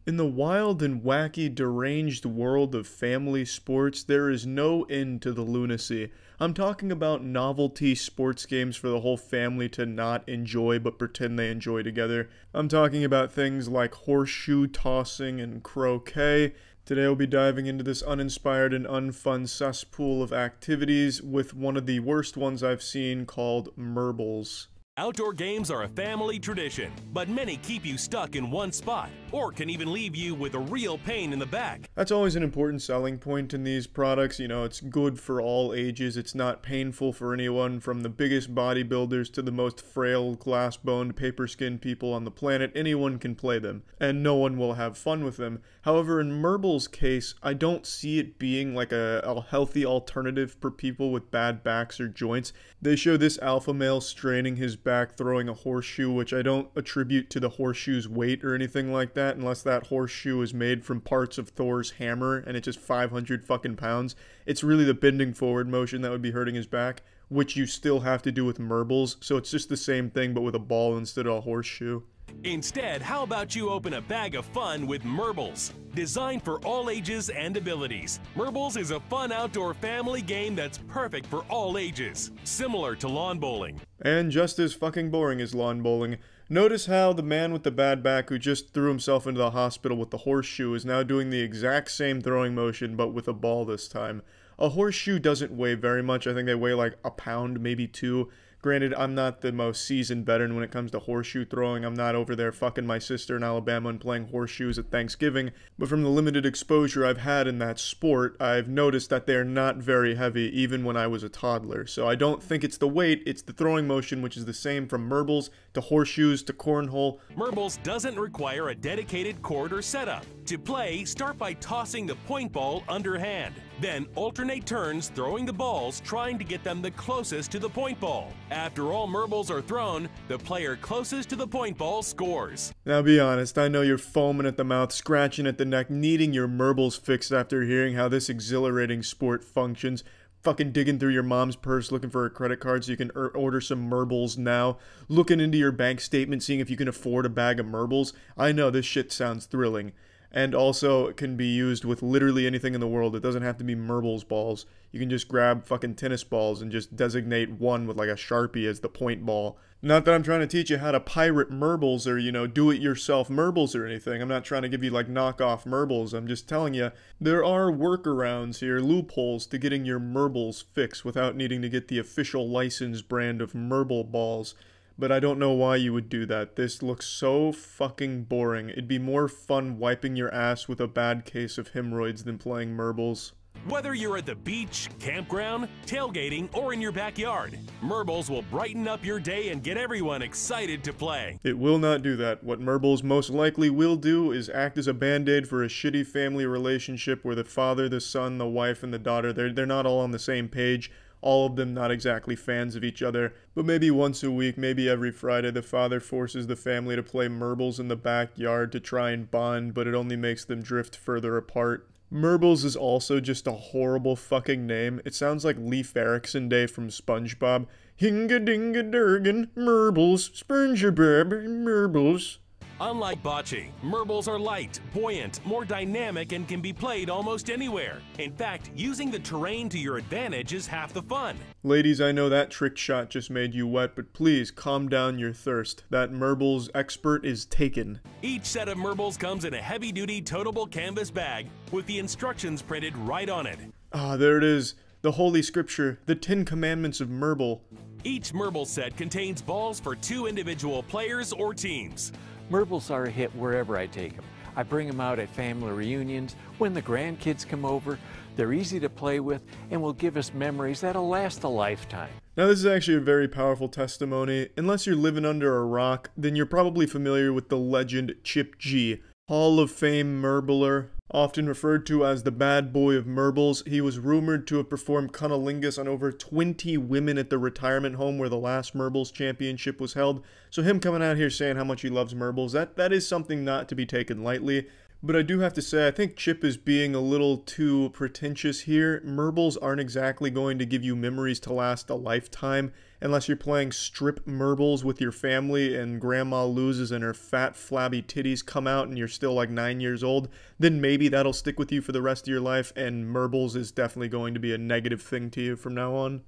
In the wild and wacky, deranged world of family sports, there is no end to the lunacy. I'm talking about novelty sports games for the whole family to not enjoy but pretend they enjoy together. I'm talking about things like horseshoe tossing and croquet. Today we'll be diving into this uninspired and unfun cesspool of activities with one of the worst ones I've seen called marbles. Outdoor games are a family tradition, but many keep you stuck in one spot, or can even leave you with a real pain in the back. That's always an important selling point in these products. You know, it's good for all ages. It's not painful for anyone, from the biggest bodybuilders to the most frail, glass-boned, paper-skinned people on the planet. Anyone can play them, and no one will have fun with them. However, in marbles' case, I don't see it being like a healthy alternative for people with bad backs or joints. They show this alpha male straining his back throwing a horseshoe, which I don't attribute to the horseshoe's weight or anything like that, unless that horseshoe is made from parts of Thor's hammer and it's just 500 fucking pounds. It's really the bending forward motion that would be hurting his back, which you still have to do with marbles, so it's just the same thing but with a ball instead of a horseshoe. Instead, how about you open a bag of fun with marbles? Designed for all ages and abilities, marbles is a fun outdoor family game that's perfect for all ages, similar to lawn bowling. And just as fucking boring as lawn bowling. Notice how the man with the bad back who just threw himself into the hospital with the horseshoe is now doing the exact same throwing motion but with a ball this time. A horseshoe doesn't weigh very much. I think they weigh like a pound, maybe 2. Granted, I'm not the most seasoned veteran when it comes to horseshoe throwing. I'm not over there fucking my sister in Alabama and playing horseshoes at Thanksgiving. But from the limited exposure I've had in that sport, I've noticed that they're not very heavy even when I was a toddler. So I don't think it's the weight, it's the throwing motion, which is the same from marbles to horseshoes to cornhole. Marbles doesn't require a dedicated court or setup. To play, start by tossing the point ball underhand. Then alternate turns throwing the balls, trying to get them the closest to the point ball. After all marbles are thrown, the player closest to the point ball scores. Now be honest, I know you're foaming at the mouth, scratching at the neck, needing your marbles fixed after hearing how this exhilarating sport functions. Fucking digging through your mom's purse looking for a credit card so you can order some marbles now. Looking into your bank statement, seeing if you can afford a bag of marbles. I know this shit sounds thrilling. And also, it can be used with literally anything in the world. It doesn't have to be marbles balls. You can just grab fucking tennis balls and just designate one with like a Sharpie as the point ball. Not that I'm trying to teach you how to pirate marbles or, you know, do-it-yourself marbles or anything. I'm not trying to give you like knockoff marbles. I'm just telling you, there are workarounds here, loopholes to getting your marbles fixed without needing to get the official licensed brand of marble balls. But I don't know why you would do that. This looks so fucking boring. It'd be more fun wiping your ass with a bad case of hemorrhoids than playing marbles. Whether you're at the beach, campground, tailgating, or in your backyard, marbles will brighten up your day and get everyone excited to play. It will not do that. What marbles most likely will do is act as a band-aid for a shitty family relationship where the father, the son, the wife, and the daughter, they're not all on the same page. All of them not exactly fans of each other, but maybe once a week, maybe every Friday, the father forces the family to play marbles in the backyard to try and bond, but it only makes them drift further apart. Marbles is also just a horrible fucking name. It sounds like Leif Erikson Day from SpongeBob. Hinga-dinga-durgan, marbles, SpongeBob, marbles. Unlike bocce, marbles are light, buoyant, more dynamic, and can be played almost anywhere. In fact, using the terrain to your advantage is half the fun. Ladies, I know that trick shot just made you wet, but please calm down your thirst. That marbles expert is taken. Each set of marbles comes in a heavy-duty toteable canvas bag with the instructions printed right on it. Ah, there it is. The Holy Scripture, the 10 Commandments of marble. Each marble set contains balls for 2 individual players or teams. Marbles are a hit wherever I take them. I bring them out at family reunions, when the grandkids come over. They're easy to play with and will give us memories that'll last a lifetime. Now this is actually a very powerful testimony. Unless you're living under a rock, then you're probably familiar with the legend Chip G, Hall of Fame marbler. Often referred to as the bad boy of marbles, he was rumored to have performed cunnilingus on over 20 women at the retirement home where the last marbles championship was held. So him coming out here saying how much he loves marbles, that is something not to be taken lightly. But I do have to say, I think Chip is being a little too pretentious here. Marbles aren't exactly going to give you memories to last a lifetime, unless you're playing strip marbles with your family and grandma loses and her fat, flabby titties come out and you're still like 9 years old. Then maybe that'll stick with you for the rest of your life, and marbles is definitely going to be a negative thing to you from now on.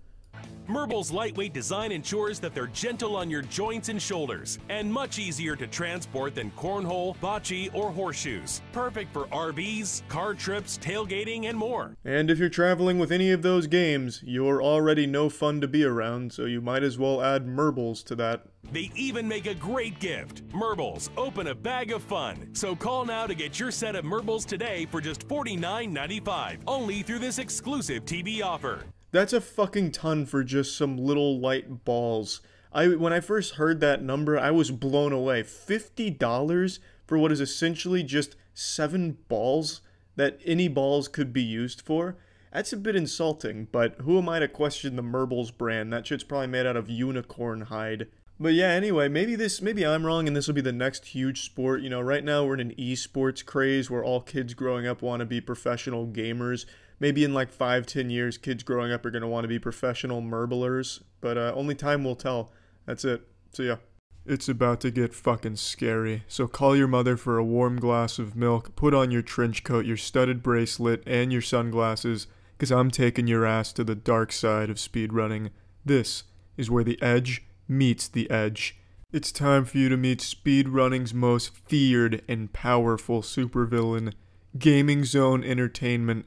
Marbles' lightweight design ensures that they're gentle on your joints and shoulders, and much easier to transport than cornhole, bocce, or horseshoes. Perfect for RVs, car trips, tailgating, and more. And if you're traveling with any of those games, you're already no fun to be around, so you might as well add marbles to that. They even make a great gift. Marbles, open a bag of fun. So call now to get your set of marbles today for just $49.95, only through this exclusive TV offer. That's a fucking ton for just some little light balls. When I first heard that number, I was blown away. $50 for what is essentially just 7 balls that any balls could be used for? That's a bit insulting, but who am I to question the marbles brand? That shit's probably made out of unicorn hide. But yeah, anyway, maybe I'm wrong and this will be the next huge sport. You know, right now we're in an esports craze where all kids growing up want to be professional gamers. Maybe in like 5-10 years, kids growing up are going to want to be professional marblers. But only time will tell. That's it. So yeah. It's about to get fucking scary. So call your mother for a warm glass of milk, put on your trench coat, your studded bracelet, and your sunglasses, because I'm taking your ass to the dark side of speedrunning. This is where the edge meets the edge. It's time for you to meet speedrunning's most feared and powerful supervillain, Penguinz0 Entertainment.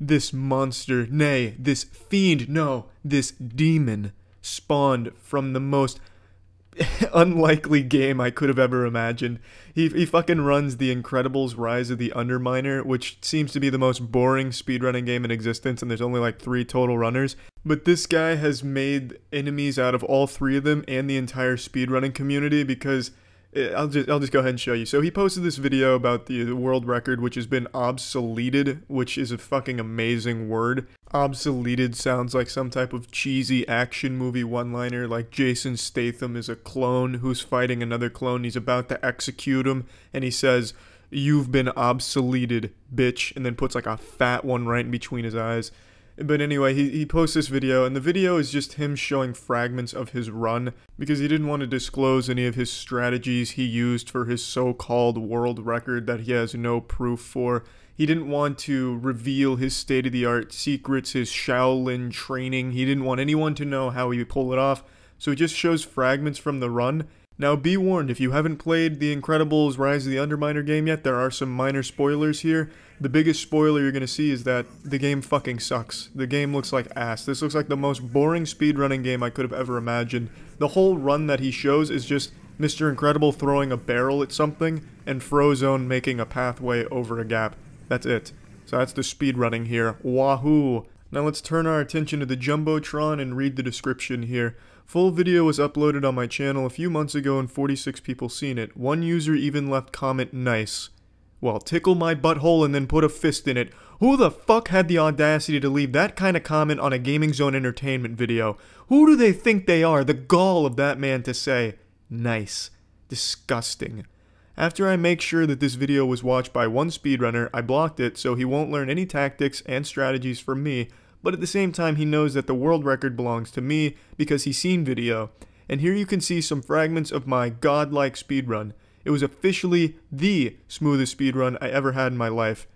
This monster, nay, this fiend, no, this demon, spawned from the most unlikely game I could have ever imagined. He fucking runs The Incredibles Rise of the Underminer, which seems to be the most boring speedrunning game in existence, and there's only like 3 total runners. But this guy has made enemies out of all 3 of them and the entire speedrunning community because I'll just go ahead and show you. So he posted this video about the world record, which has been obsoleted, which is a fucking amazing word. Obsoleted sounds like some type of cheesy action movie one-liner, like Jason Statham is a clone who's fighting another clone. He's about to execute him, and he says, "You've been obsoleted, bitch," and then puts like a fat one right in between his eyes. But anyway, he posts this video, and the video is just him showing fragments of his run, because he didn't want to disclose any of his strategies he used for his so-called world record that he has no proof for. He didn't want to reveal his state-of-the-art secrets, his Shaolin training. He didn't want anyone to know how he would pull it off, so he just shows fragments from the run. Now, be warned, if you haven't played The Incredibles Rise of the Underminer game yet, there are some minor spoilers here. The biggest spoiler you're going to see is that the game fucking sucks. The game looks like ass. This looks like the most boring speedrunning game I could have ever imagined. The whole run that he shows is just Mr. Incredible throwing a barrel at something, and Frozone making a pathway over a gap. That's it. So that's the speedrunning here. Wahoo! Now let's turn our attention to the Jumbotron and read the description here. Full video was uploaded on my channel a few months ago and 46 people seen it. One user even left comment nice. Well, tickle my butthole and then put a fist in it. Who the fuck had the audacity to leave that kind of comment on a Penguinz0 Entertainment video? Who do they think they are? The gall of that man to say, nice. Disgusting. After I make sure that this video was watched by one speedrunner, I blocked it so he won't learn any tactics and strategies from me, but at the same time he knows that the world record belongs to me because he's seen video. And here you can see some fragments of my godlike speedrun. It was officially the smoothest speedrun I ever had in my life.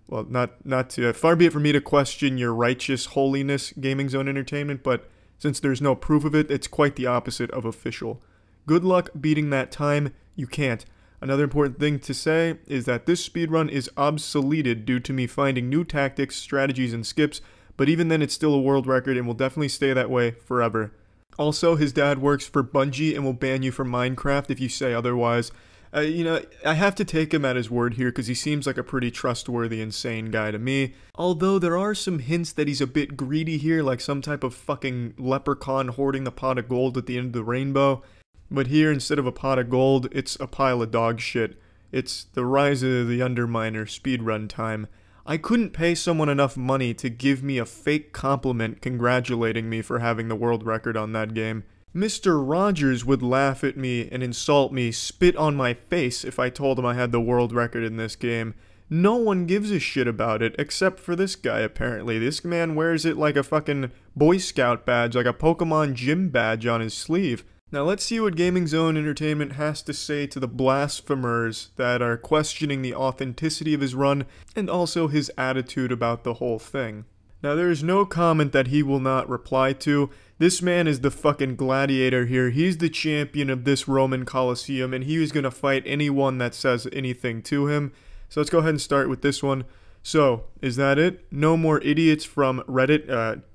Well, not to, far be it for me to question your righteous holiness, Penguinz0 Entertainment, but since there's no proof of it, it's quite the opposite of official. Good luck beating that time, you can't. Another important thing to say is that this speedrun is obsoleted due to me finding new tactics, strategies, and skips, but even then it's still a world record and will definitely stay that way forever. Also, his dad works for Bungie and will ban you from Minecraft if you say otherwise. You know, I have to take him at his word here because he seems like a pretty trustworthy, insane guy to me. Although there are some hints that he's a bit greedy here, like some type of fucking leprechaun hoarding the pot of gold at the end of the rainbow. But here, instead of a pot of gold, it's a pile of dog shit. It's the Rise of the Underminer speedrun time. I couldn't pay someone enough money to give me a fake compliment congratulating me for having the world record on that game. Mr. Rogers would laugh at me and insult me, spit on my face if I told him I had the world record in this game. No one gives a shit about it, except for this guy, apparently. This man wears it like a fucking Boy Scout badge, like a Pokemon gym badge on his sleeve. Now let's see what Gaming0 Entertainment has to say to the blasphemers that are questioning the authenticity of his run, and also his attitude about the whole thing. Now there is no comment that he will not reply to. This man is the fucking gladiator here. He's the champion of this Roman Colosseum, and he is gonna fight anyone that says anything to him. So let's go ahead and start with this one. So, is that it? No more idiots from Reddit,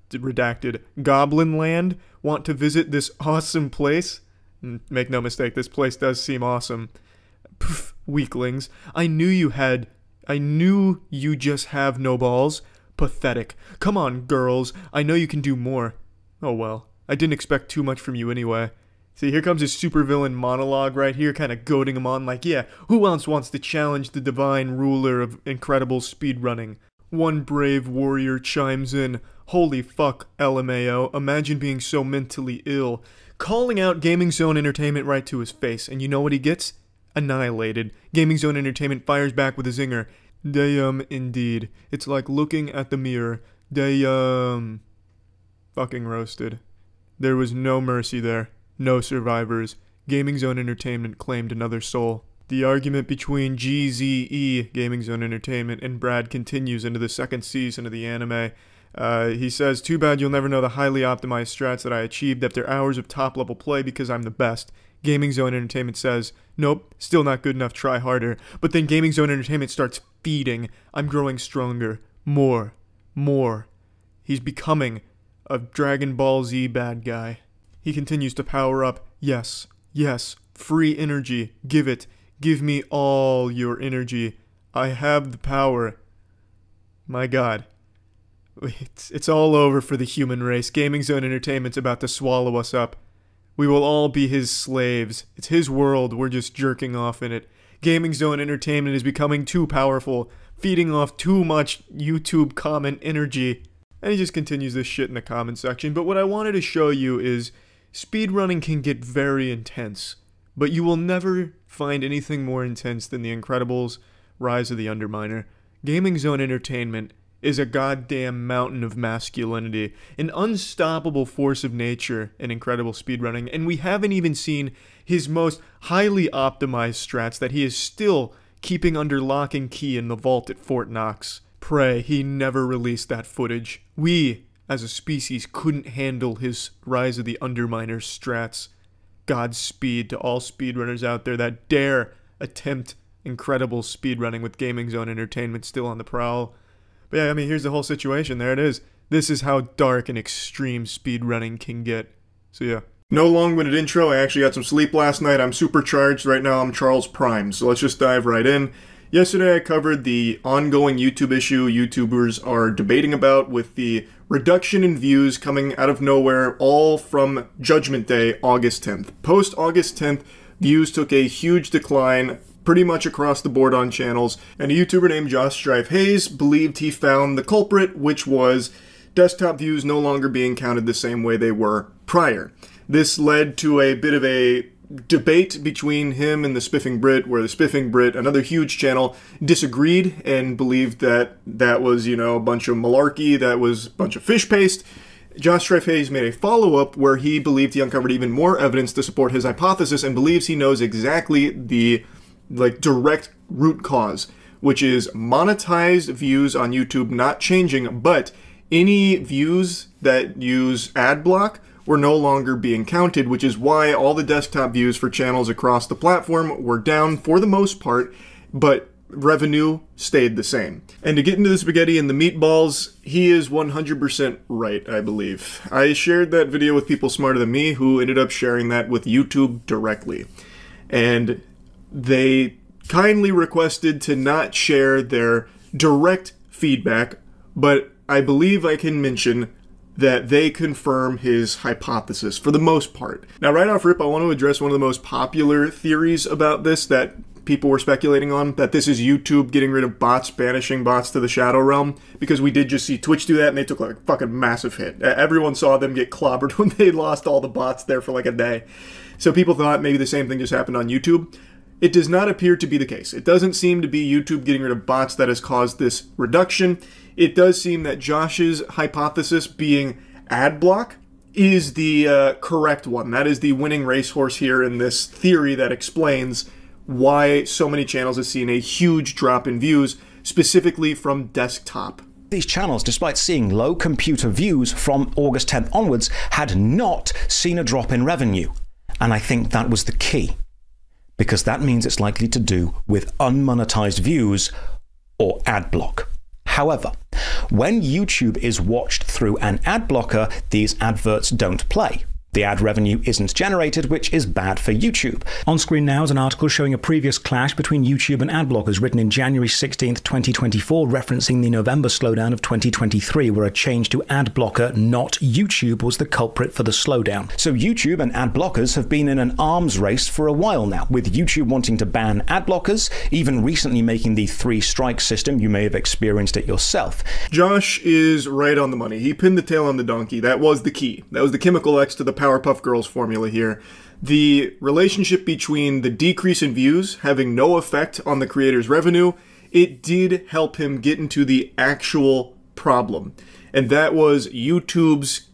redacted, Goblin Land want to visit this awesome place? Make no mistake, this place does seem awesome. Pff, weaklings. I knew you just have no balls. Pathetic. Come on, girls. I know you can do more. Oh well. I didn't expect too much from you anyway. See, here comes his supervillain monologue right here, kind of goading him on like, yeah, who else wants to challenge the divine ruler of incredible speedrunning? One brave warrior chimes in, holy fuck, LMAO, imagine being so mentally ill. Calling out Gaming0 Entertainment right to his face, and you know what he gets? Annihilated. Gaming0 Entertainment fires back with a zinger. Damn, indeed. It's like looking at the mirror. Damn. Fucking roasted. There was no mercy there. No survivors. Gaming0 Entertainment claimed another soul. The argument between GZE, Gaming0 Entertainment, and Brad continues into the second season of the anime. He says, too bad you'll never know the highly optimized strats that I achieved after hours of top-level play because I'm the best. Gaming0 Entertainment says, nope, still not good enough, try harder. But then Gaming0 Entertainment starts feeding. I'm growing stronger. More. He's becoming a Dragon Ball Z bad guy. He continues to power up. Yes, free energy. Give it. Give me all your energy. I have the power. My god. It's all over for the human race. Gaming0 Entertainment's about to swallow us up. We will all be his slaves. It's his world, we're just jerking off in it. Gaming0 Entertainment is becoming too powerful, feeding off too much YouTube comment energy. And he just continues this shit in the comment section. But what I wanted to show you is speedrunning can get very intense, but you will never find anything more intense than The Incredibles' Rise of the Underminer. Gaming0 Entertainment is a goddamn mountain of masculinity, an unstoppable force of nature in incredible speedrunning, and we haven't even seen his most highly optimized strats that he is still keeping under lock and key in the vault at Fort Knox. Pray he never released that footage. We, as a species, couldn't handle his Rise of the Underminer strats. Godspeed to all speedrunners out there that dare attempt incredible speedrunning with Gaming0 Entertainment still on the prowl. But yeah, I mean, here's the whole situation. There it is. This is how dark and extreme speedrunning can get. So yeah. No long-winded intro. I actually got some sleep last night. I'm supercharged. Right now I'm Charles Prime. So let's just dive right in. Yesterday I covered the ongoing YouTube issue YouTubers are debating about with the reduction in views coming out of nowhere, all from Judgment Day, August 10th. Post August 10th, views took a huge decline pretty much across the board on channels, and a YouTuber named JoshDriveHaze believed he found the culprit, which was desktop views no longer being counted the same way they were prior. This led to a bit of a debate between him and the Spiffing Brit, where the Spiffing Brit, another huge channel, disagreed and believed that that was, you know, a bunch of malarkey, that was a bunch of fish paste. JoshDriveHaze made a follow-up where he believed he uncovered even more evidence to support his hypothesis and believes he knows exactly the direct root cause, which is monetized views on YouTube not changing, but any views that use ad block were no longer being counted, which is why all the desktop views for channels across the platform were down for the most part, but revenue stayed the same. And to get into the spaghetti and the meatballs, he is 100% right, I believe. I shared that video with people smarter than me who ended up sharing that with YouTube directly. And they kindly requested to not share their direct feedback, but I believe I can mention that they confirm his hypothesis for the most part. Now, right off rip, I want to address one of the most popular theories about this that people were speculating on, that this is YouTube getting rid of bots, banishing bots to the Shadow Realm, because we did just see Twitch do that, and they took like a fucking massive hit. Everyone saw them get clobbered when they lost all the bots there for like a day. So people thought maybe the same thing just happened on YouTube. it does not appear to be the case. It doesn't seem to be YouTube getting rid of bots that has caused this reduction. It does seem that Josh's hypothesis, being ad block, is the correct one. That is the winning racehorse here in this theory that explains why so many channels have seen a huge drop in views, specifically from desktop. These channels, despite seeing low computer views from August 10th onwards, had not seen a drop in revenue. And I think that was the key, because that means it's likely to do with unmonetized views or ad block. However, when YouTube is watched through an ad blocker, these adverts don't play. The ad revenue isn't generated, which is bad for YouTube. On screen now is an article showing a previous clash between YouTube and ad blockers written in January 16th, 2024, referencing the November slowdown of 2023, where a change to ad blocker, not YouTube, was the culprit for the slowdown. So YouTube and ad blockers have been in an arms race for a while now, with YouTube wanting to ban ad blockers, even recently making the 3-strike system. You may have experienced it yourself. Josh is right on the money. He pinned the tail on the donkey. That was the key. That was the chemical X to the Powerpuff Girls formula here. The relationship between the decrease in views having no effect on the creator's revenue, it did help him get into the actual problem. And that was YouTube's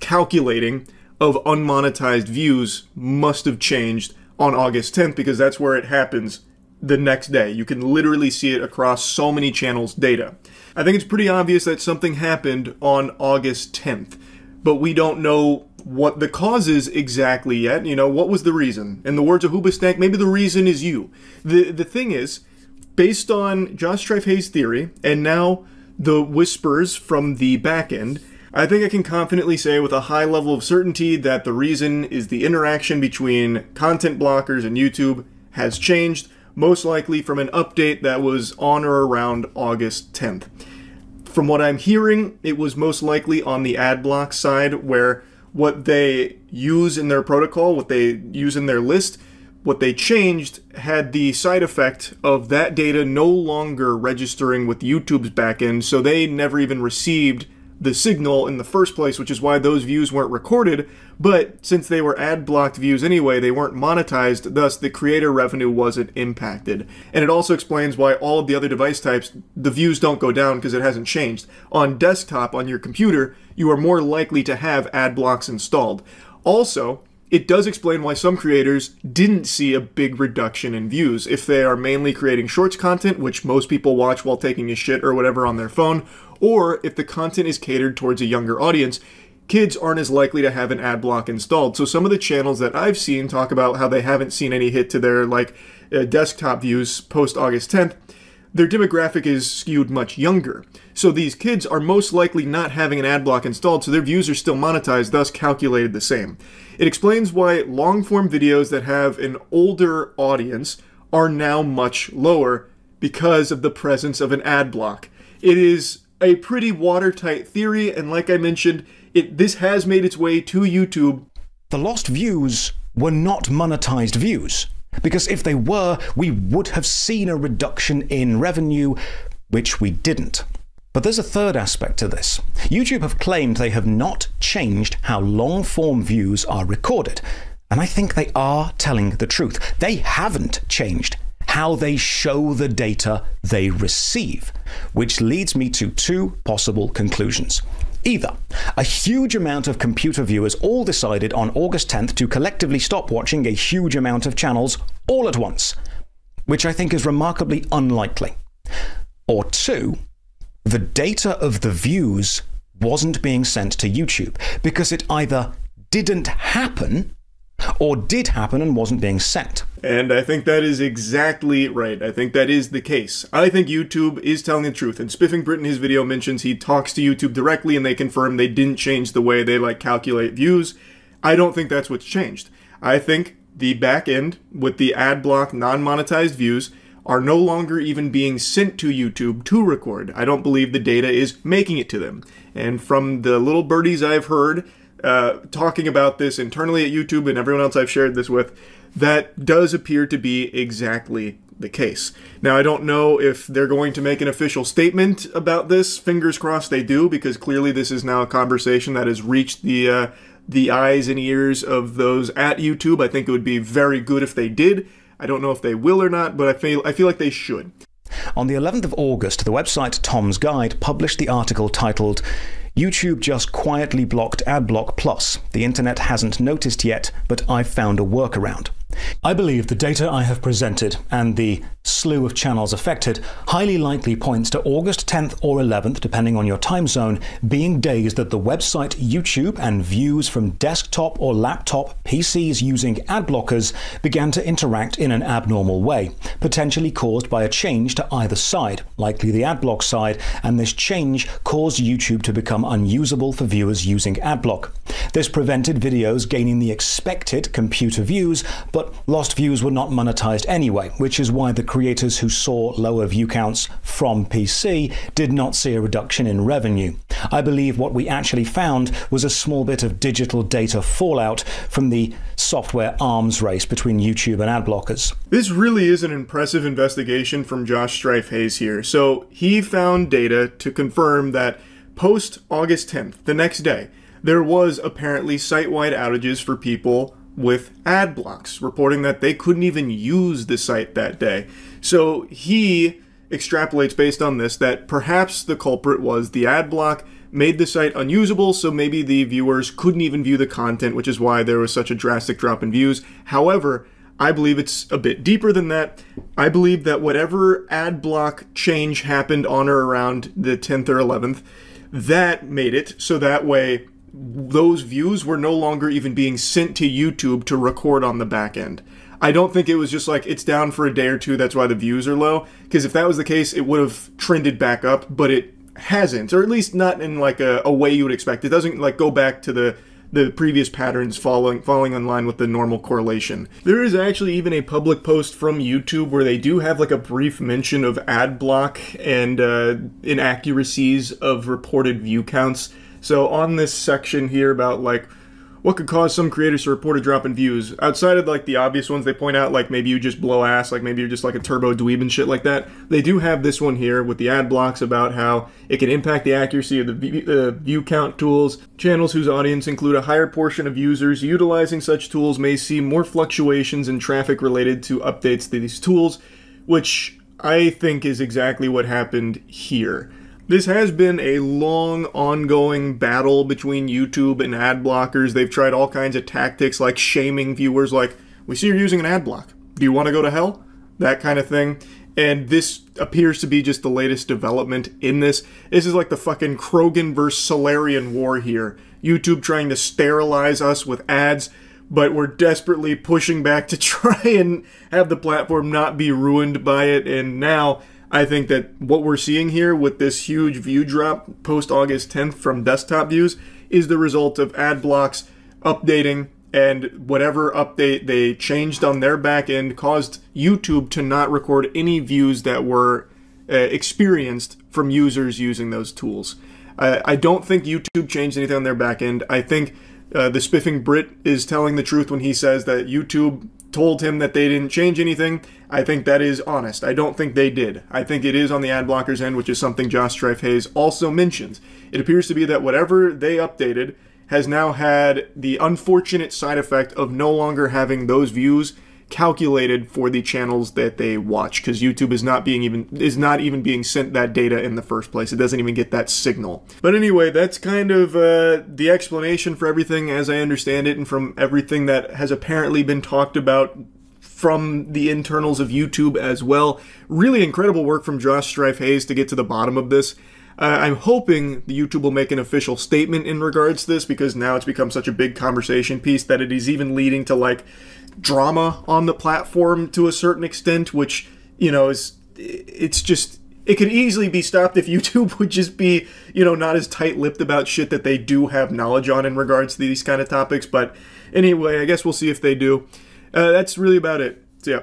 calculating of unmonetized views must have changed on August 10th, because that's where it happens the next day. You can literally see it across so many channels' data. I think it's pretty obvious that something happened on August 10th, but we don't know what the cause is exactly yet. You know, what was the reason? In the words of Hoobastank, maybe the reason is you. The thing is, based on Josh Strife-Hayes' theory, and now the whispers from the back end, I think I can confidently say with a high level of certainty that the reason is the interaction between content blockers and YouTube has changed, most likely from an update that was on or around August 10th. From what I'm hearing, it was most likely on the ad block side, where what they use in their protocol, what they use in their list, what they changed had the side effect of that data no longer registering with YouTube's backend, so they never even received the signal in the first place, which is why those views weren't recorded. But since they were ad blocked views anyway, they weren't monetized, thus the creator revenue wasn't impacted. And it also explains why all of the other device types, the views don't go down because it hasn't changed. On desktop, on your computer, you are more likely to have ad blocks installed. Also, it does explain why some creators didn't see a big reduction in views. If they are mainly creating shorts content, which most people watch while taking a shit or whatever on their phone, or if the content is catered towards a younger audience, kids aren't as likely to have an ad block installed. So some of the channels that I've seen talk about how they haven't seen any hit to their desktop views post August 10th, their demographic is skewed much younger. So these kids are most likely not having an ad block installed, so their views are still monetized, thus calculated the same. It explains why long-form videos that have an older audience are now much lower because of the presence of an ad block. It is a pretty watertight theory, and like I mentioned, this has made its way to YouTube. The lost views were not monetized views, because if they were, we would have seen a reduction in revenue, which we didn't. But there's a third aspect to this. YouTube have claimed they have not changed how long-form views are recorded, and I think they are telling the truth. They haven't changed how they show the data they receive, which leads me to two possible conclusions. Either a huge amount of computer viewers all decided on August 10th to collectively stop watching a huge amount of channels all at once, which I think is remarkably unlikely. Or two, the data of the views wasn't being sent to YouTube because it either didn't happen or did happen and wasn't being sent. And I think that is exactly right. I think that is the case. I think YouTube is telling the truth. And Spiffing Brit in his video mentions he talks to YouTube directly and they confirm they didn't change the way they calculate views. I don't think that's what's changed. I think the back end with the ad block non-monetized views are no longer even being sent to YouTube to record. I don't believe the data is making it to them. And from the little birdies I've heard talking about this internally at YouTube and everyone else I've shared this with, that does appear to be exactly the case. Now, I don't know if they're going to make an official statement about this. Fingers crossed they do, because clearly this is now a conversation that has reached the eyes and ears of those at YouTube. I think it would be very good if they did. I don't know if they will or not, but I feel like they should. On the 11th of August, the website Tom's Guide published the article titled YouTube just quietly blocked Adblock Plus. The internet hasn't noticed yet, but I've found a workaround. I believe the data I have presented and the slew of channels affected highly likely points to August 10th or 11th, depending on your time zone, being days that the website YouTube and views from desktop or laptop PCs using ad blockers began to interact in an abnormal way, potentially caused by a change to either side, likely the adblock side, and this change caused YouTube to become unusable for viewers using adblock. This prevented videos gaining the expected computer views, but lost views were not monetized anyway, which is why the creators who saw lower view counts from PC did not see a reduction in revenue. I believe what we actually found was a small bit of digital data fallout from the software arms race between YouTube and ad blockers. This really is an impressive investigation from Josh Strife Hayes here. So he found data to confirm that post August 10th, the next day, there was apparently site-wide outages for people with ad blocks, reporting that they couldn't even use the site that day. So he extrapolates based on this that perhaps the culprit was the ad block made the site unusable, so maybe the viewers couldn't even view the content, which is why there was such a drastic drop in views. However, I believe it's a bit deeper than that. I believe that whatever ad block change happened on or around the 10th or 11th, that made it so that way those views were no longer even being sent to YouTube to record on the back end. I don't think it was just like, it's down for a day or two, that's why the views are low, because if that was the case, it would have trended back up, but it hasn't, or at least not in like a way you would expect. It doesn't like go back to the previous patterns falling in line with the normal correlation. There is actually even a public post from YouTube where they do have like a brief mention of ad block and inaccuracies of reported view counts. So on this section here about like what could cause some creators to report a drop in views, outside of like the obvious ones they point out, like maybe you just blow ass, like maybe you're just like a turbo dweeb and shit like that, they do have this one here with the ad blocks about how it can impact the accuracy of the view count tools. Channels whose audience include a higher portion of users utilizing such tools may see more fluctuations in traffic related to updates to these tools, which I think is exactly what happened here. This has been a long, ongoing battle between YouTube and ad blockers. They've tried all kinds of tactics like shaming viewers like, we see you're using an ad block. Do you want to go to hell? That kind of thing. And this appears to be just the latest development in this. This is like the fucking Krogan versus Solarian war here. YouTube trying to sterilize us with ads, but we're desperately pushing back to try and have the platform not be ruined by it. And now I think that what we're seeing here with this huge view drop post-August 10th from desktop views is the result of ad blocks updating, and whatever update they changed on their back end caused YouTube to not record any views that were experienced from users using those tools. I don't think YouTube changed anything on their back end. I think the Spiffing Brit is telling the truth when he says that YouTube told him that they didn't change anything. I think that is honest. I don't think they did. I think it is on the ad blockers end, which is something Josh Strife Hayes also mentions. It appears to be that whatever they updated has now had the unfortunate side effect of no longer having those views calculated for the channels that they watch, because YouTube is not even being sent that data in the first place. It doesn't even get that signal. But anyway, that's kind of the explanation for everything as I understand it, and from everything that has apparently been talked about from the internals of YouTube as well. Really incredible work from Josh Strife Hayes to get to the bottom of this. I'm hoping the YouTube will make an official statement in regards to this, because now it's become such a big conversation piece that it is even leading to like drama on the platform to a certain extent, which, you know, it's just, it could easily be stopped if YouTube would just be, you know, not as tight-lipped about shit that they do have knowledge on in regards to these kind of topics. But anyway, I guess we'll see if they do. That's really about it. So yeah.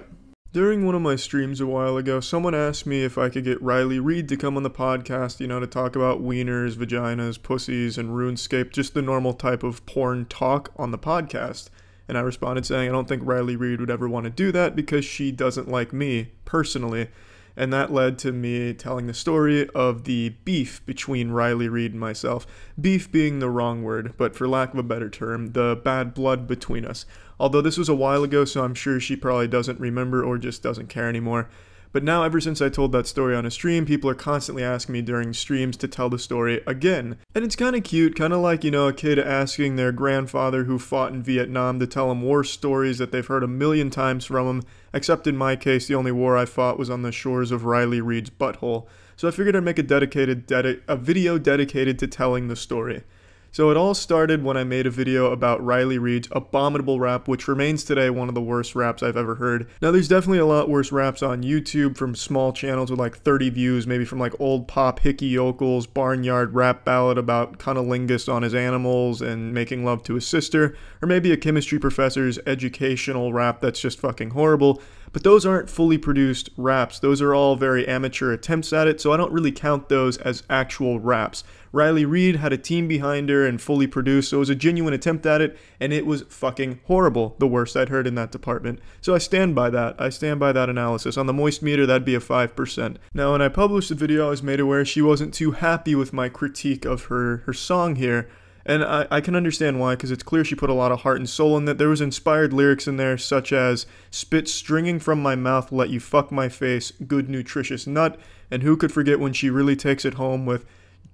During one of my streams a while ago, someone asked me if I could get Riley Reid to come on the podcast, you know, to talk about wieners, vaginas, pussies, and RuneScape, just the normal type of porn talk on the podcast. And I responded saying I don't think Riley Reid would ever want to do that because she doesn't like me, personally. and that led to me telling the story of the beef between Riley Reid and myself. Beef being the wrong word, but for lack of a better term, the bad blood between us. Although this was a while ago, so I'm sure she probably doesn't remember or just doesn't care anymore. But now, ever since I told that story on a stream, people are constantly asking me during streams to tell the story again. And it's kind of cute, kind of like, you know, a kid asking their grandfather who fought in Vietnam to tell them war stories that they've heard a million times from him, except in my case, the only war I fought was on the shores of Riley Reid's butthole. So I figured I'd make a video dedicated to telling the story. So it all started when I made a video about Riley Reid's abominable rap, which remains today one of the worst raps I've ever heard. Now there's definitely a lot worse raps on YouTube from small channels with like 30 views, maybe from like Old Pop Hickey Yokel's barnyard rap ballad about cunnilingus on his animals and making love to his sister, or maybe a chemistry professor's educational rap that's just fucking horrible. But those aren't fully produced raps. Those are all very amateur attempts at it, so I don't really count those as actual raps. Riley Reid had a team behind her and fully produced, so it was a genuine attempt at it, and it was fucking horrible. The worst I'd heard in that department. So I stand by that. I stand by that analysis. On the moist meter, that'd be a 5%. Now, when I published the video, I was made aware she wasn't too happy with my critique of her song here. And I can understand why, because it's clear she put a lot of heart and soul in that. There was inspired lyrics in there, such as, "Spit stringing from my mouth, let you fuck my face, good nutritious nut," and who could forget when she really takes it home with,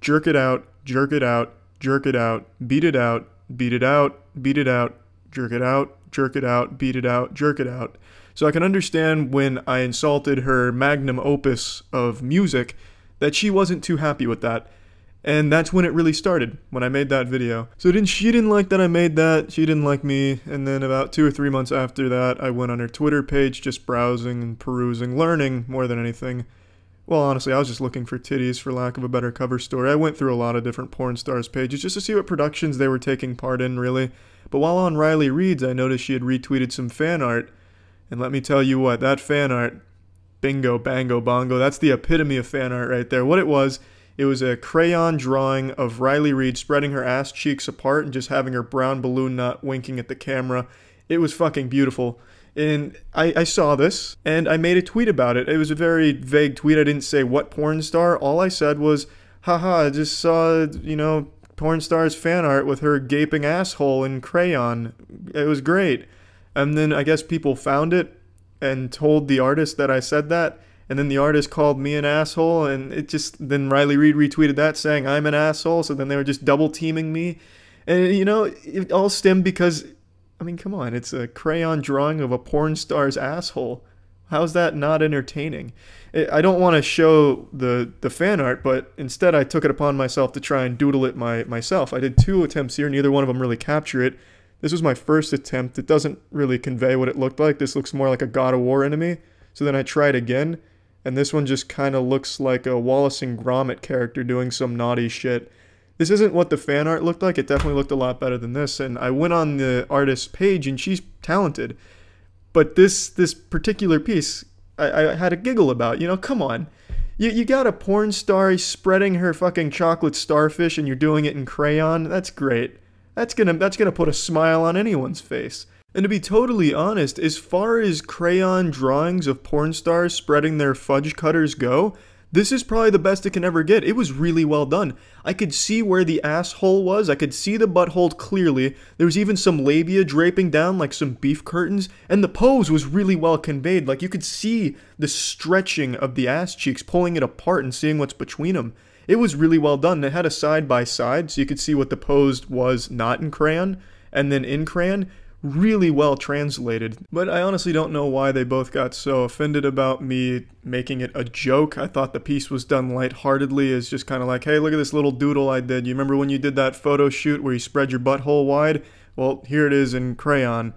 "Jerk it out, jerk it out, jerk it out, beat it out, beat it out, beat it out, jerk it out, jerk it out, beat it out, jerk it out." So I can understand when I insulted her magnum opus of music, that she wasn't too happy with that. And that's when it really started, when I made that video. So she didn't like that I made that, she didn't like me, and then about 2 or 3 months after that, I went on her Twitter page, just browsing and perusing, learning more than anything. Well, honestly, I was just looking for titties, for lack of a better cover story. I went through a lot of different porn stars' pages just to see what productions they were taking part in, really. But while on Riley Reid's, I noticed she had retweeted some fan art. And let me tell you what, that fan art, bingo, bango, bongo, that's the epitome of fan art right there. What it was a crayon drawing of Riley Reid spreading her ass cheeks apart and just having her brown balloon nut winking at the camera. It was fucking beautiful. And I saw this, and I made a tweet about it. It was a very vague tweet. I didn't say what porn star. All I said was, haha, I just saw, you know, porn star's fan art with her gaping asshole in crayon. It was great. And then I guess people found it and told the artist that I said that. And then the artist called me an asshole, and then Riley Reid retweeted that saying I'm an asshole, so then they were just double teaming me. And, you know, it all stemmed because, I mean, come on, it's a crayon drawing of a porn star's asshole. How's that not entertaining? I don't want to show the fan art, but instead I took it upon myself to try and doodle it myself. I did 2 attempts here, neither one of them really capture it. This was my first attempt. It doesn't really convey what it looked like. This looks more like a God of War enemy. So then I tried again. And this one just kind of looks like a Wallace and Gromit character doing some naughty shit. This isn't what the fan art looked like. It definitely looked a lot better than this. And I went on the artist's page, and she's talented. But this particular piece, I had a giggle about. You know, come on. You got a porn star spreading her fucking chocolate starfish, and you're doing it in crayon. That's great. That's gonna put a smile on anyone's face. And to be totally honest, as far as crayon drawings of porn stars spreading their fudge cutters go, this is probably the best it can ever get. It was really well done. I could see where the asshole was. I could see the butthole clearly. There was even some labia draping down like some beef curtains. And the pose was really well conveyed. Like you could see the stretching of the ass cheeks, pulling it apart and seeing what's between them. It was really well done. It had a side by side so you could see what the pose was not in crayon and then in crayon. Really well translated. But I honestly don't know why they both got so offended about me making it a joke. I thought the piece was done lightheartedly as just kind of like, hey, look at this little doodle I did. You remember when you did that photo shoot where you spread your butthole wide? Well, here it is in crayon.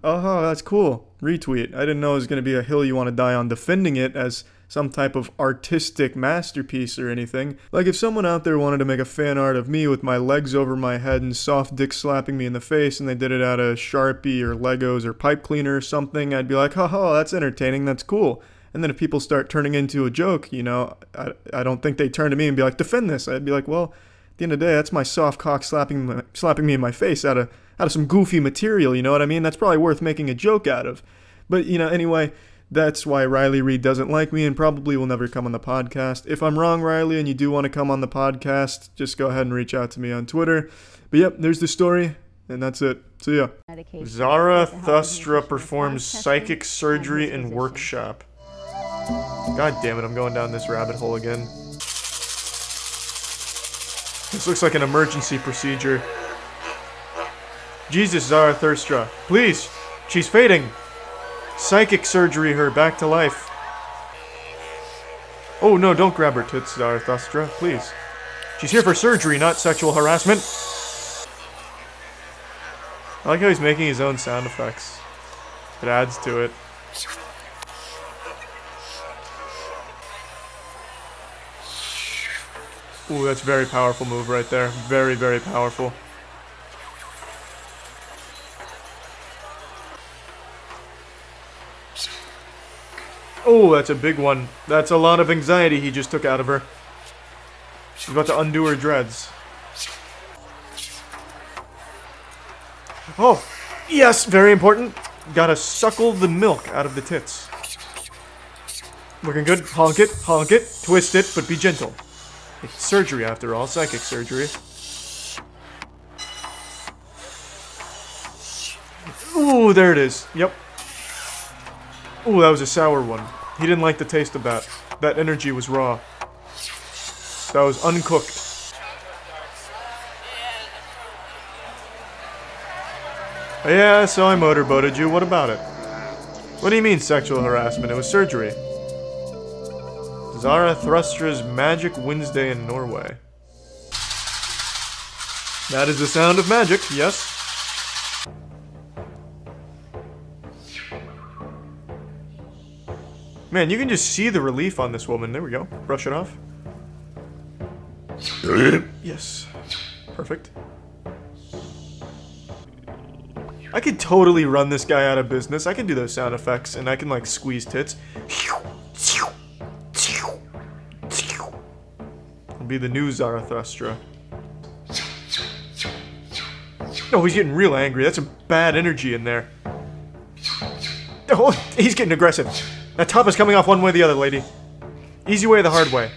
Oh, that's cool. Retweet. I didn't know it was going to be a hill you want to die on defending it as some type of artistic masterpiece or anything. Like if someone out there wanted to make a fan art of me with my legs over my head and soft dick slapping me in the face and they did it out of Sharpie or Legos or pipe cleaner or something, I'd be like, haha, that's entertaining, that's cool. And then if people start turning into a joke, you know, I don't think they'd turn to me and be like, defend this. I'd be like, well, at the end of the day, that's my soft cock slapping me in my face out of some goofy material, you know what I mean? That's probably worth making a joke out of. But, you know, anyway, That's why Riley Reid doesn't like me and probably will never come on the podcast. If I'm wrong, Riley, and you do want to come on the podcast, just go ahead and reach out to me on Twitter. But yep, there's the story, and that's it. See ya. Zarathustra performs psychic surgery in workshop. God damn it, I'm going down this rabbit hole again. This looks like an emergency procedure. Jesus, Zarathustra, please! She's fading! Psychic surgery her back to life. Oh no, don't grab her tits, Zarathustra, please. She's here for surgery, not sexual harassment. I like how he's making his own sound effects. It adds to it. Ooh, that's a very powerful move right there. Very, very powerful. Oh, that's a big one. That's a lot of anxiety he just took out of her. She's about to undo her dreads. Oh, yes, very important. Gotta suckle the milk out of the tits. Looking good. Honk it, twist it, but be gentle. It's surgery after all, psychic surgery. Ooh, there it is. Yep. Ooh, that was a sour one. He didn't like the taste of that. That energy was raw. That was uncooked. Yeah, so I motorboated you. What about it? What do you mean sexual harassment? It was surgery. Zarathustra's Magic Wednesday in Norway. That is the sound of magic, yes. Man, you can just see the relief on this woman. There we go. Brush it off. Yes. Perfect. I could totally run this guy out of business. I can do those sound effects, and I can, like, squeeze tits. It'll be the new Zarathustra. Oh, he's getting real angry. That's some bad energy in there. Oh, he's getting aggressive. That top is coming off one way or the other, lady. Easy way or the hard way.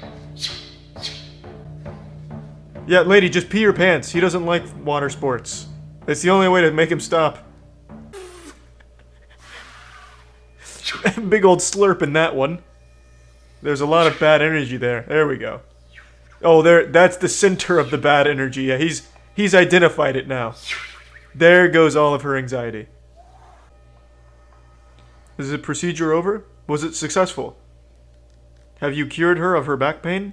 Yeah, lady, just pee your pants. He doesn't like water sports. It's the only way to make him stop. Big old slurp in that one. There's a lot of bad energy there. There we go. Oh, that's the center of the bad energy. Yeah, he's identified it now. There goes all of her anxiety. Is the procedure over? Was it successful? Have you cured her of her back pain?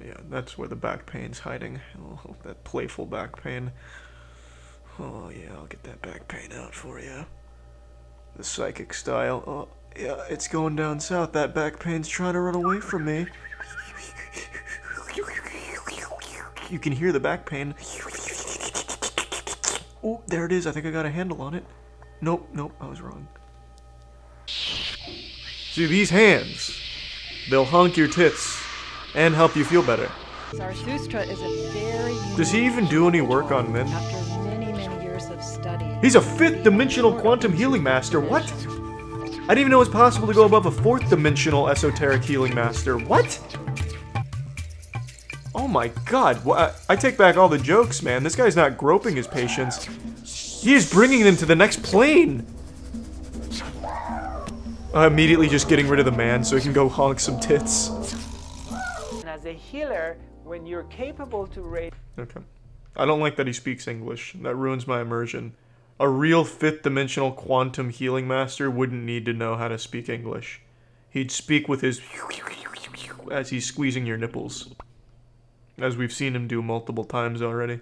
Yeah, that's where the back pain's hiding. Oh, that playful back pain. Oh yeah, I'll get that back pain out for you. The psychic style. Oh yeah, it's going down south. That back pain's trying to run away from me. You can hear the back pain. Oh, there it is. I think I got a handle on it. Nope, I was wrong. See, these hands, they'll honk your tits and help you feel better. Zarathustra is a very... Does he even do any work on men? After many years of study... He's a 5th dimensional quantum healing master. What? I didn't even know it was possible to go above a 4th dimensional esoteric healing master. What? Oh my god. I take back all the jokes, man. This guy's not groping his patients. He is bringing them to the next plane. Immediately just getting rid of the man so he can go honk some tits. As a healer, when you're capable to raise... Okay. I don't like that he speaks English. That ruins my immersion. A real 5th dimensional quantum healing master wouldn't need to know how to speak English. He'd speak with his... as he's squeezing your nipples. As we've seen him do multiple times already.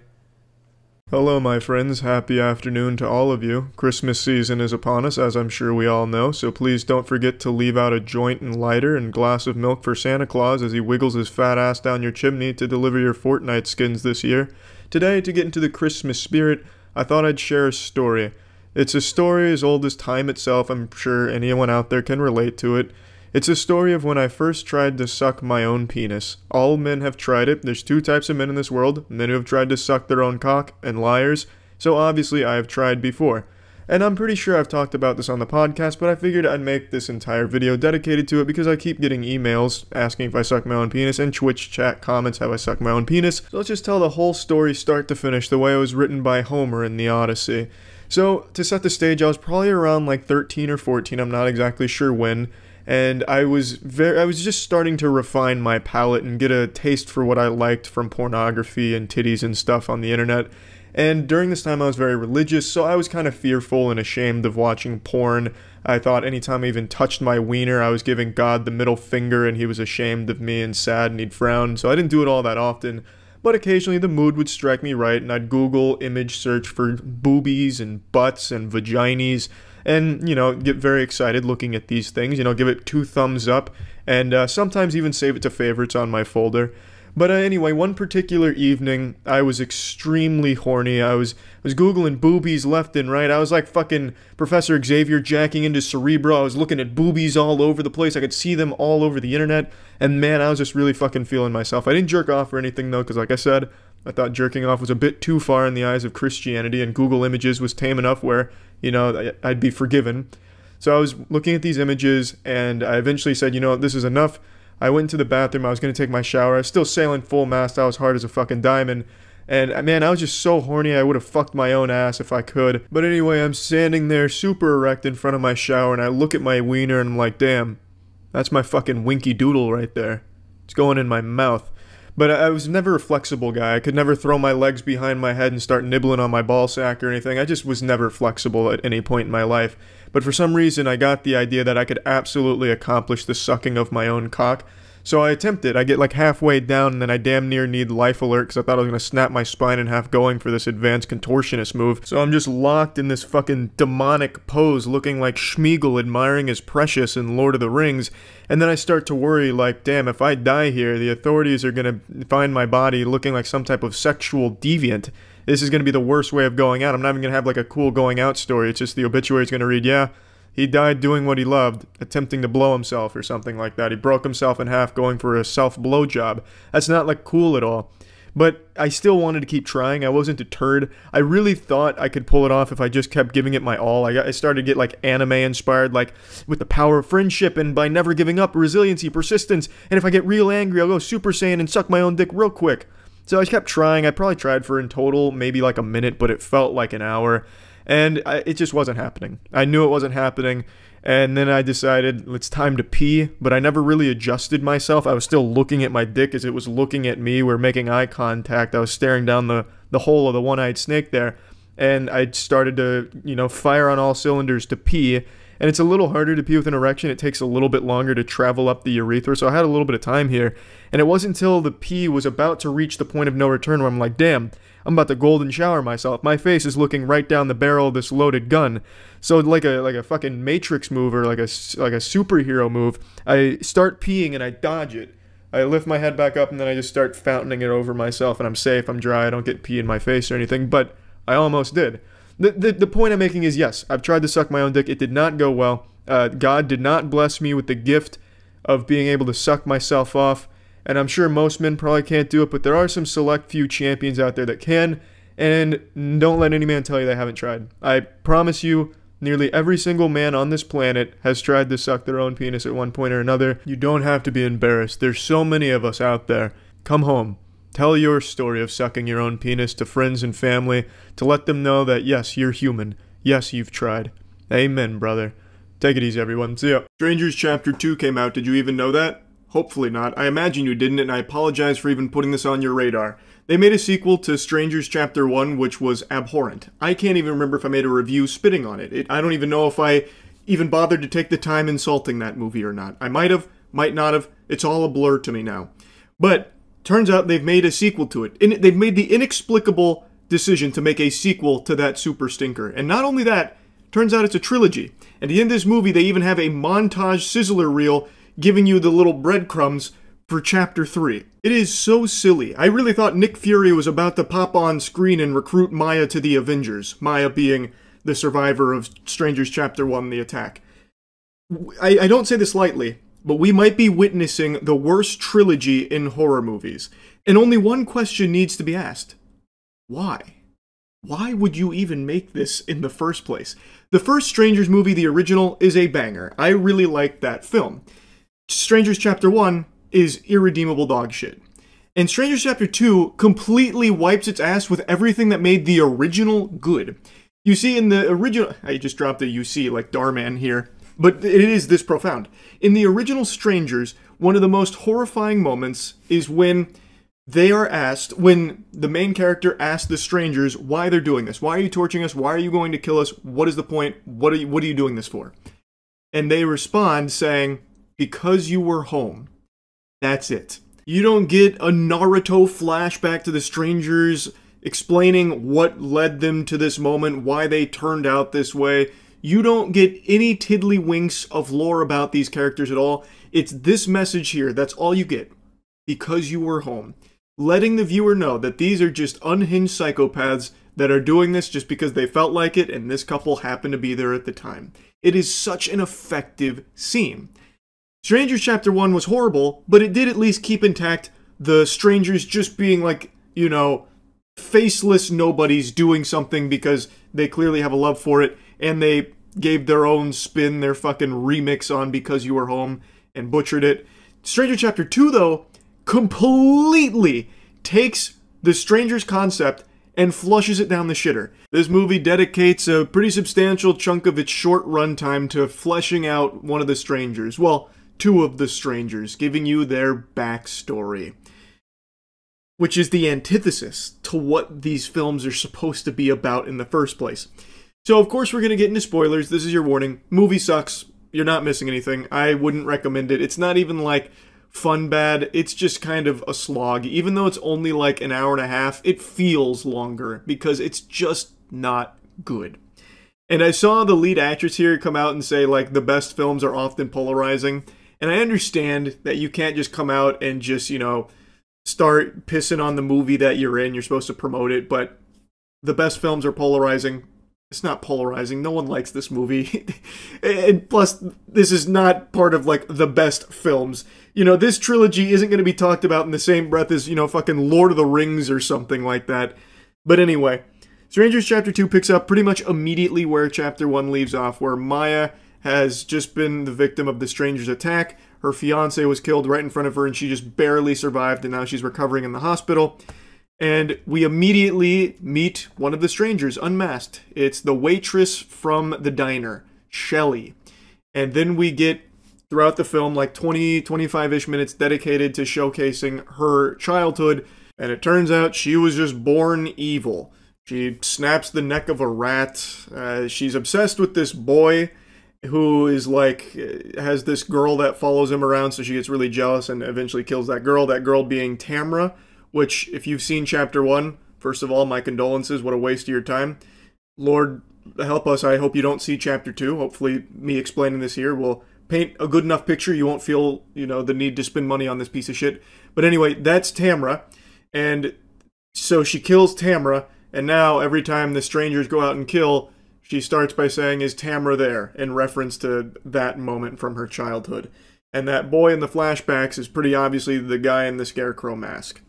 Hello my friends, happy afternoon to all of you. Christmas season is upon us, as I'm sure we all know, so please don't forget to leave out a joint and lighter and glass of milk for Santa Claus as he wiggles his fat ass down your chimney to deliver your Fortnite skins this year. Today, to get into the Christmas spirit, I thought I'd share a story. It's a story as old as time itself. I'm sure anyone out there can relate to it. It's a story of when I first tried to suck my own penis. All men have tried it. There's 2 types of men in this world. Men who have tried to suck their own cock, and liars. So obviously I have tried before. And I'm pretty sure I've talked about this on the podcast, but I figured I'd make this entire video dedicated to it because I keep getting emails asking if I suck my own penis, and Twitch chat comments how I suck my own penis. So let's just tell the whole story start to finish the way it was written by Homer in the Odyssey. So, to set the stage, I was probably around like 13 or 14, I'm not exactly sure when, and I was just starting to refine my palate and get a taste for what I liked from pornography and titties and stuff on the internet. And during this time I was very religious, so I was kind of fearful and ashamed of watching porn. I thought anytime I even touched my wiener, I was giving God the middle finger and he was ashamed of me and sad and he'd frown, so I didn't do it all that often. But occasionally the mood would strike me right and I'd Google image search for boobies and butts and vaginas and, you know, get very excited looking at these things, you know, give it 2 thumbs up and sometimes even save it to favorites on my folder. But anyway, one particular evening, I was extremely horny. I was Googling boobies left and right. I was like fucking Professor Xavier jacking into Cerebro. I was looking at boobies all over the place. I could see them all over the internet. And man, I was just really fucking feeling myself. I didn't jerk off or anything though, because like I said, I thought jerking off was a bit too far in the eyes of Christianity, and Google Images was tame enough where, you know, I'd be forgiven. So I was looking at these images, and I eventually said, you know, this is enough. I went into the bathroom, I was going to take my shower, I was still sailing full mast, I was hard as a fucking diamond, and man, I was just so horny, I would have fucked my own ass if I could. But anyway, I'm standing there super erect in front of my shower, and I look at my wiener, and I'm like, damn, that's my fucking winky doodle right there. It's going in my mouth. But I was never a flexible guy. I could never throw my legs behind my head and start nibbling on my ball sack or anything. I just was never flexible at any point in my life. But for some reason, I got the idea that I could absolutely accomplish the sucking of my own cock. So I attempted. I get like halfway down and then I damn near need life alert because I thought I was going to snap my spine in half going for this advanced contortionist move. So I'm just locked in this fucking demonic pose looking like Schmeagol admiring his precious in Lord of the Rings. And then I start to worry like, damn, if I die here, the authorities are going to find my body looking like some type of sexual deviant. This is going to be the worst way of going out. I'm not even going to have like a cool going out story. It's just the obituary is going to read, yeah, he died doing what he loved, attempting to blow himself or something like that. He broke himself in half going for a self-blowjob. That's not like cool at all. But I still wanted to keep trying. I wasn't deterred. I really thought I could pull it off if I just kept giving it my all. I started to get like anime inspired, like with the power of friendship and by never giving up, resiliency, persistence, and if I get real angry, I'll go Super Saiyan and suck my own dick real quick. So I kept trying. I probably tried for in total maybe like a minute, but it felt like an hour. And it just wasn't happening. I knew it wasn't happening, and then I decided it's time to pee, but I never really adjusted myself. I was still looking at my dick as it was looking at me. We were making eye contact. I was staring down the hole of the one-eyed snake there, and I started to, you know, fire on all cylinders to pee, and it's a little harder to pee with an erection. It takes a little bit longer to travel up the urethra, so I had a little bit of time here, and it wasn't until the pee was about to reach the point of no return where I'm like, damn, I'm about to golden shower myself. My face is looking right down the barrel of this loaded gun. So like a fucking Matrix move or like a superhero move, I start peeing and I dodge it. I lift my head back up and then I just start fountaining it over myself, and I'm safe, I'm dry, I don't get pee in my face or anything, but I almost did. The point I'm making is, yes, I've tried to suck my own dick. It did not go well. God did not bless me with the gift of being able to suck myself off. And I'm sure most men probably can't do it, but there are some select few champions out there that can, and don't let any man tell you they haven't tried. I promise you, nearly every single man on this planet has tried to suck their own penis at one point or another. You don't have to be embarrassed. There's so many of us out there. Come home. Tell your story of sucking your own penis to friends and family to let them know that, yes, you're human. Yes, you've tried. Amen, brother. Take it easy, everyone. See ya. Strangers Chapter 2 came out. Did you even know that? Hopefully not. I imagine you didn't, and I apologize for even putting this on your radar. They made a sequel to Strangers Chapter 1, which was abhorrent. I can't even remember if I made a review spitting on it. I don't even know if I even bothered to take the time insulting that movie or not. I might have, might not have. It's all a blur to me now. But turns out they've made a sequel to it. And they've made the inexplicable decision to make a sequel to that super stinker. And not only that, turns out it's a trilogy. At the end of this movie, they even have a montage sizzler reel giving you the little breadcrumbs for Chapter 3. It is so silly. I really thought Nick Fury was about to pop on screen and recruit Maya to the Avengers. Maya being the survivor of Strangers Chapter 1, The Attack. I don't say this lightly, but we might be witnessing the worst trilogy in horror movies. And only one question needs to be asked. Why? why would you even make this in the first place? The first Strangers movie, the original, is a banger. I really like that film. Strangers Chapter 1 is irredeemable dog shit. And Strangers Chapter 2 completely wipes its ass with everything that made the original good. You see, in the original... I just dropped a UC like Darman here. But it is this profound. In the original Strangers, one of the most horrifying moments is when they are asked, when the main character asks the strangers why they're doing this. Why are you torturing us? Why are you going to kill us? What is the point? What are you doing this for? And they respond saying, because you were home. That's it. You don't get a Naruto flashback to the strangers explaining what led them to this moment, why they turned out this way. You don't get any tiddlywinks of lore about these characters at all. It's this message here. That's all you get. Because you were home. Letting the viewer know that these are just unhinged psychopaths that are doing this just because they felt like it and this couple happened to be there at the time. It is such an effective scene. Strangers Chapter 1 was horrible, but it did at least keep intact the strangers just being like, you know, faceless nobodies doing something because they clearly have a love for it, and they gave their own spin, their fucking remix on Because You Were Home, and butchered it. Stranger Chapter 2, though, completely takes the Strangers concept and flushes it down the shitter. This movie dedicates a pretty substantial chunk of its short runtime to fleshing out one of the strangers. Well, two of the strangers, giving you their backstory. Which is the antithesis to what these films are supposed to be about in the first place. So, of course, we're going to get into spoilers. This is your warning. Movie sucks. You're not missing anything. I wouldn't recommend it. It's not even, like, fun bad. It's just kind of a slog. Even though it's only, like, an hour and a half, it feels longer because it's just not good. And I saw the lead actress here come out and say, like, the best films are often polarizing. And I understand that you can't just come out and just, you know, start pissing on the movie that you're in. You're supposed to promote it, but the best films are polarizing. It's not polarizing. No one likes this movie. And plus, this is not part of, like, the best films. You know, this trilogy isn't going to be talked about in the same breath as, you know, fucking Lord of the Rings or something like that. But anyway, Strangers Chapter 2 picks up pretty much immediately where Chapter 1 leaves off, where Maya has just been the victim of the Strangers' attack. Her fiancé was killed right in front of her, and she just barely survived, and now she's recovering in the hospital. And we immediately meet one of the strangers, unmasked. It's the waitress from the diner, Shelly. And then we get, throughout the film, like 25-ish minutes dedicated to showcasing her childhood. And it turns out she was just born evil. She snaps the neck of a rat. She's obsessed with this boy who is like, has this girl that follows him around, so she gets really jealous and eventually kills that girl being Tamra, which, if you've seen Chapter 1, first of all, my condolences, what a waste of your time. Lord help us, I hope you don't see Chapter 2. Hopefully me explaining this here will paint a good enough picture you won't feel, you know, the need to spend money on this piece of shit. But anyway, that's Tamra, and so she kills Tamra, and now every time the strangers go out and kill, she starts by saying, is Tamra there? In reference to that moment from her childhood. And that boy in the flashbacks is pretty obviously the guy in the scarecrow mask.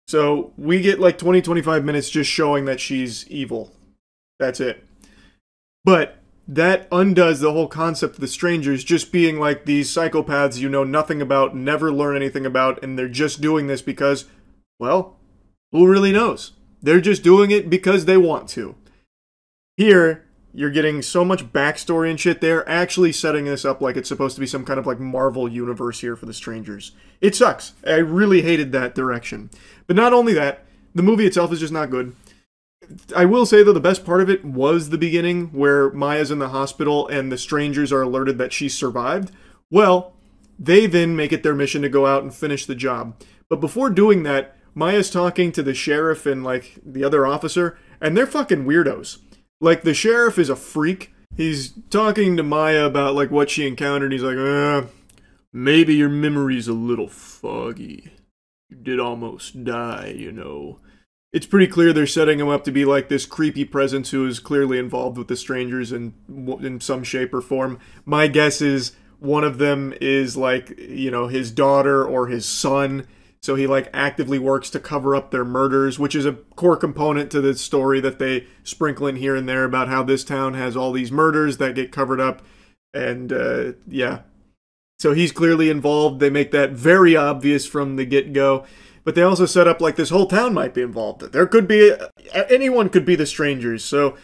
So we get like 20-25 minutes just showing that she's evil. That's it. But that undoes the whole concept of the strangers just being like these psychopaths you know nothing about, never learn anything about, and they're just doing this because, well, who really knows? They're just doing it because they want to. Here, you're getting so much backstory and shit. They're actually setting this up like it's supposed to be some kind of like Marvel universe here for the strangers. It sucks. I really hated that direction. But not only that, the movie itself is just not good. I will say, though, the best part of it was the beginning where Maya's in the hospital and the strangers are alerted that she survived. Well, they then make it their mission to go out and finish the job. But before doing that, Maya's talking to the sheriff and like the other officer, and they're fucking weirdos. Like, the sheriff is a freak. He's talking to Maya about, like, what she encountered. He's like, maybe your memory's a little foggy. You did almost die, you know. It's pretty clear they're setting him up to be, like, this creepy presence who is clearly involved with the strangers in some shape or form. My guess is one of them is, like, you know, his daughter or his son. So he like actively works to cover up their murders, which is a core component to the story that they sprinkle in here and there about how this town has all these murders that get covered up. And yeah. So he's clearly involved. They make that very obvious from the get-go. But they also set up like this whole town might be involved. There could be, anyone could be the strangers. So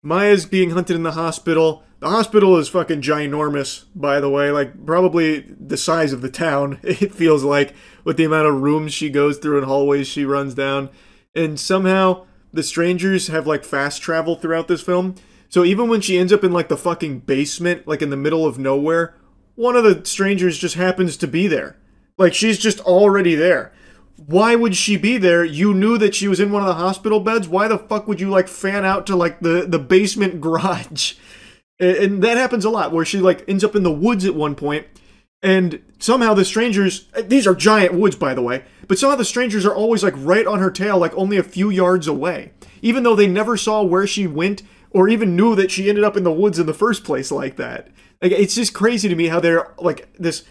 Maya's being hunted in the hospital. The hospital is fucking ginormous, by the way. Like, probably the size of the town, it feels like, with the amount of rooms she goes through and hallways she runs down. And somehow, the strangers have, like, fast travel throughout this film. So even when she ends up in, like, the fucking basement, like, in the middle of nowhere, one of the strangers just happens to be there. Like, she's just already there. Why would she be there? You knew that she was in one of the hospital beds. Why the fuck would you, like, fan out to, like, the basement garage? And that happens a lot, where she, like, ends up in the woods at one point, and somehow the strangers... These are giant woods, by the way, but somehow the strangers are always, like, right on her tail, like, only a few yards away. Even though they never saw where she went, or even knew that she ended up in the woods in the first place like that. Like, it's just crazy to me how they're, like, this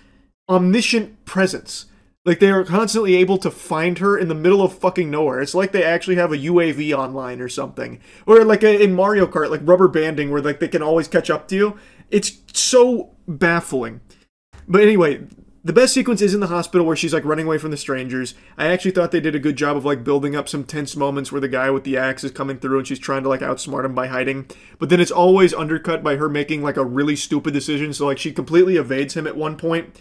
omniscient presence. Like, they are constantly able to find her in the middle of fucking nowhere. It's like they actually have a UAV online or something. Or like in Mario Kart, like rubber banding, where like they can always catch up to you. It's so baffling. But anyway, the best sequence is in the hospital where she's like running away from the strangers. I actually thought they did a good job of like building up some tense moments where the guy with the axe is coming through and she's trying to like outsmart him by hiding. But then it's always undercut by her making like a really stupid decision. So like she completely evades him at one point,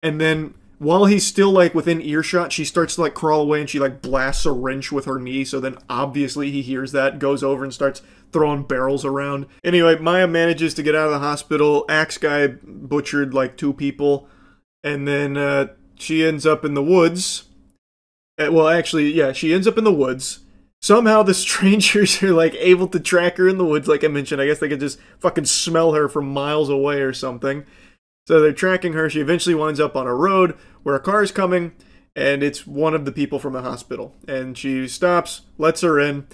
and then while he's still, like, within earshot, she starts to, like, crawl away and she, like, blasts a wrench with her knee. So then, obviously, he hears that, goes over and starts throwing barrels around. Anyway, Maya manages to get out of the hospital. Axe guy butchered, like, 2 people. And then she ends up in the woods. Well, actually, yeah, she ends up in the woods. Somehow the strangers are, like, able to track her in the woods, like I mentioned. I guess they could just fucking smell her from miles away or something. So they're tracking her. She eventually winds up on a road where a car is coming, and it's one of the people from the hospital. And she stops, lets her in,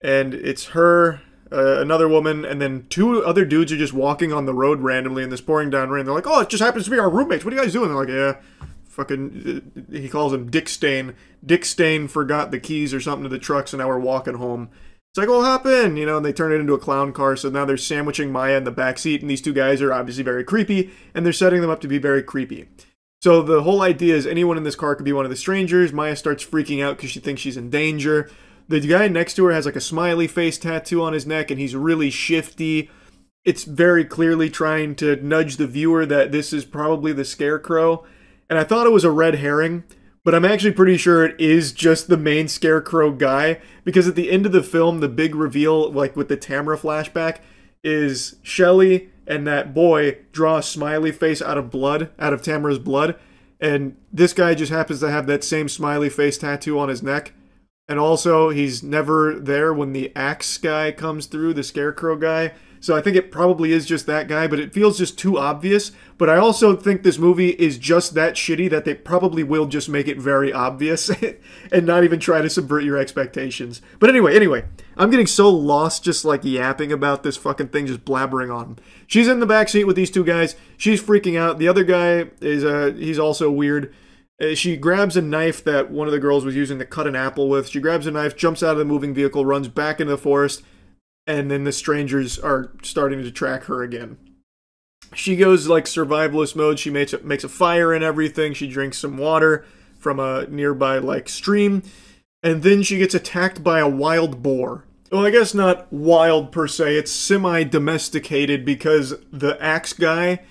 and it's her, another woman, and then 2 other dudes are just walking on the road randomly in this pouring down rain. They're like, oh, it just happens to be our roommates. What are you guys doing? They're like, yeah, fucking, he calls him Dick Stain. Dick Stain forgot the keys or something to the truck, so now we're walking home. It's like, well, hop in, you know, and they turn it into a clown car, so now they're sandwiching Maya in the backseat, and these 2 guys are obviously very creepy, and they're setting them up to be very creepy. So the whole idea is anyone in this car could be one of the strangers. Maya starts freaking out because she thinks she's in danger. The guy next to her has like a smiley face tattoo on his neck, and he's really shifty. It's very clearly trying to nudge the viewer that this is probably the Scarecrow, and I thought it was a red herring, but I'm actually pretty sure it is just the main Scarecrow guy, because at the end of the film, the big reveal, like with the Tamara flashback, is Shelly and that boy draw a smiley face out of blood, out of Tamara's blood, and this guy just happens to have that same smiley face tattoo on his neck. And also, he's never there when the axe guy comes through, the Scarecrow guy. So I think it probably is just that guy, but it feels just too obvious. But I also think this movie is just that shitty that they probably will just make it very obvious and not even try to subvert your expectations. But anyway, I'm getting so lost just like yapping about this fucking thing, just blabbering on. She's in the backseat with these 2 guys. She's freaking out. The other guy is, he's also weird. She grabs a knife that one of the girls was using to cut an apple with. She grabs a knife, jumps out of the moving vehicle, runs back into the forest, and then the strangers are starting to track her again. She goes like survivalist mode. She makes a fire and everything. She drinks some water from a nearby like stream, and then she gets attacked by a wild boar. Well, I guess not wild per se. It's semi-domesticated because the axe guy,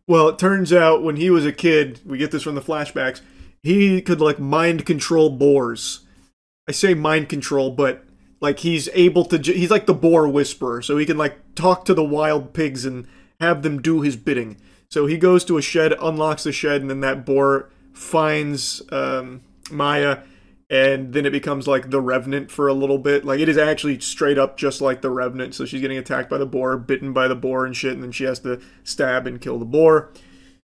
well, it turns out when he was a kid, we get this from the flashbacks, he could like mind control boars. I say mind control, but like he's able to, he's like the boar whisperer, so he can like talk to the wild pigs and have them do his bidding. So he goes to a shed, unlocks the shed, and then that boar finds Maya, and then it becomes like the Revenant for a little bit. Like it is actually straight up just like the Revenant, so she's getting attacked by the boar, bitten by the boar and shit, and then she has to stab and kill the boar.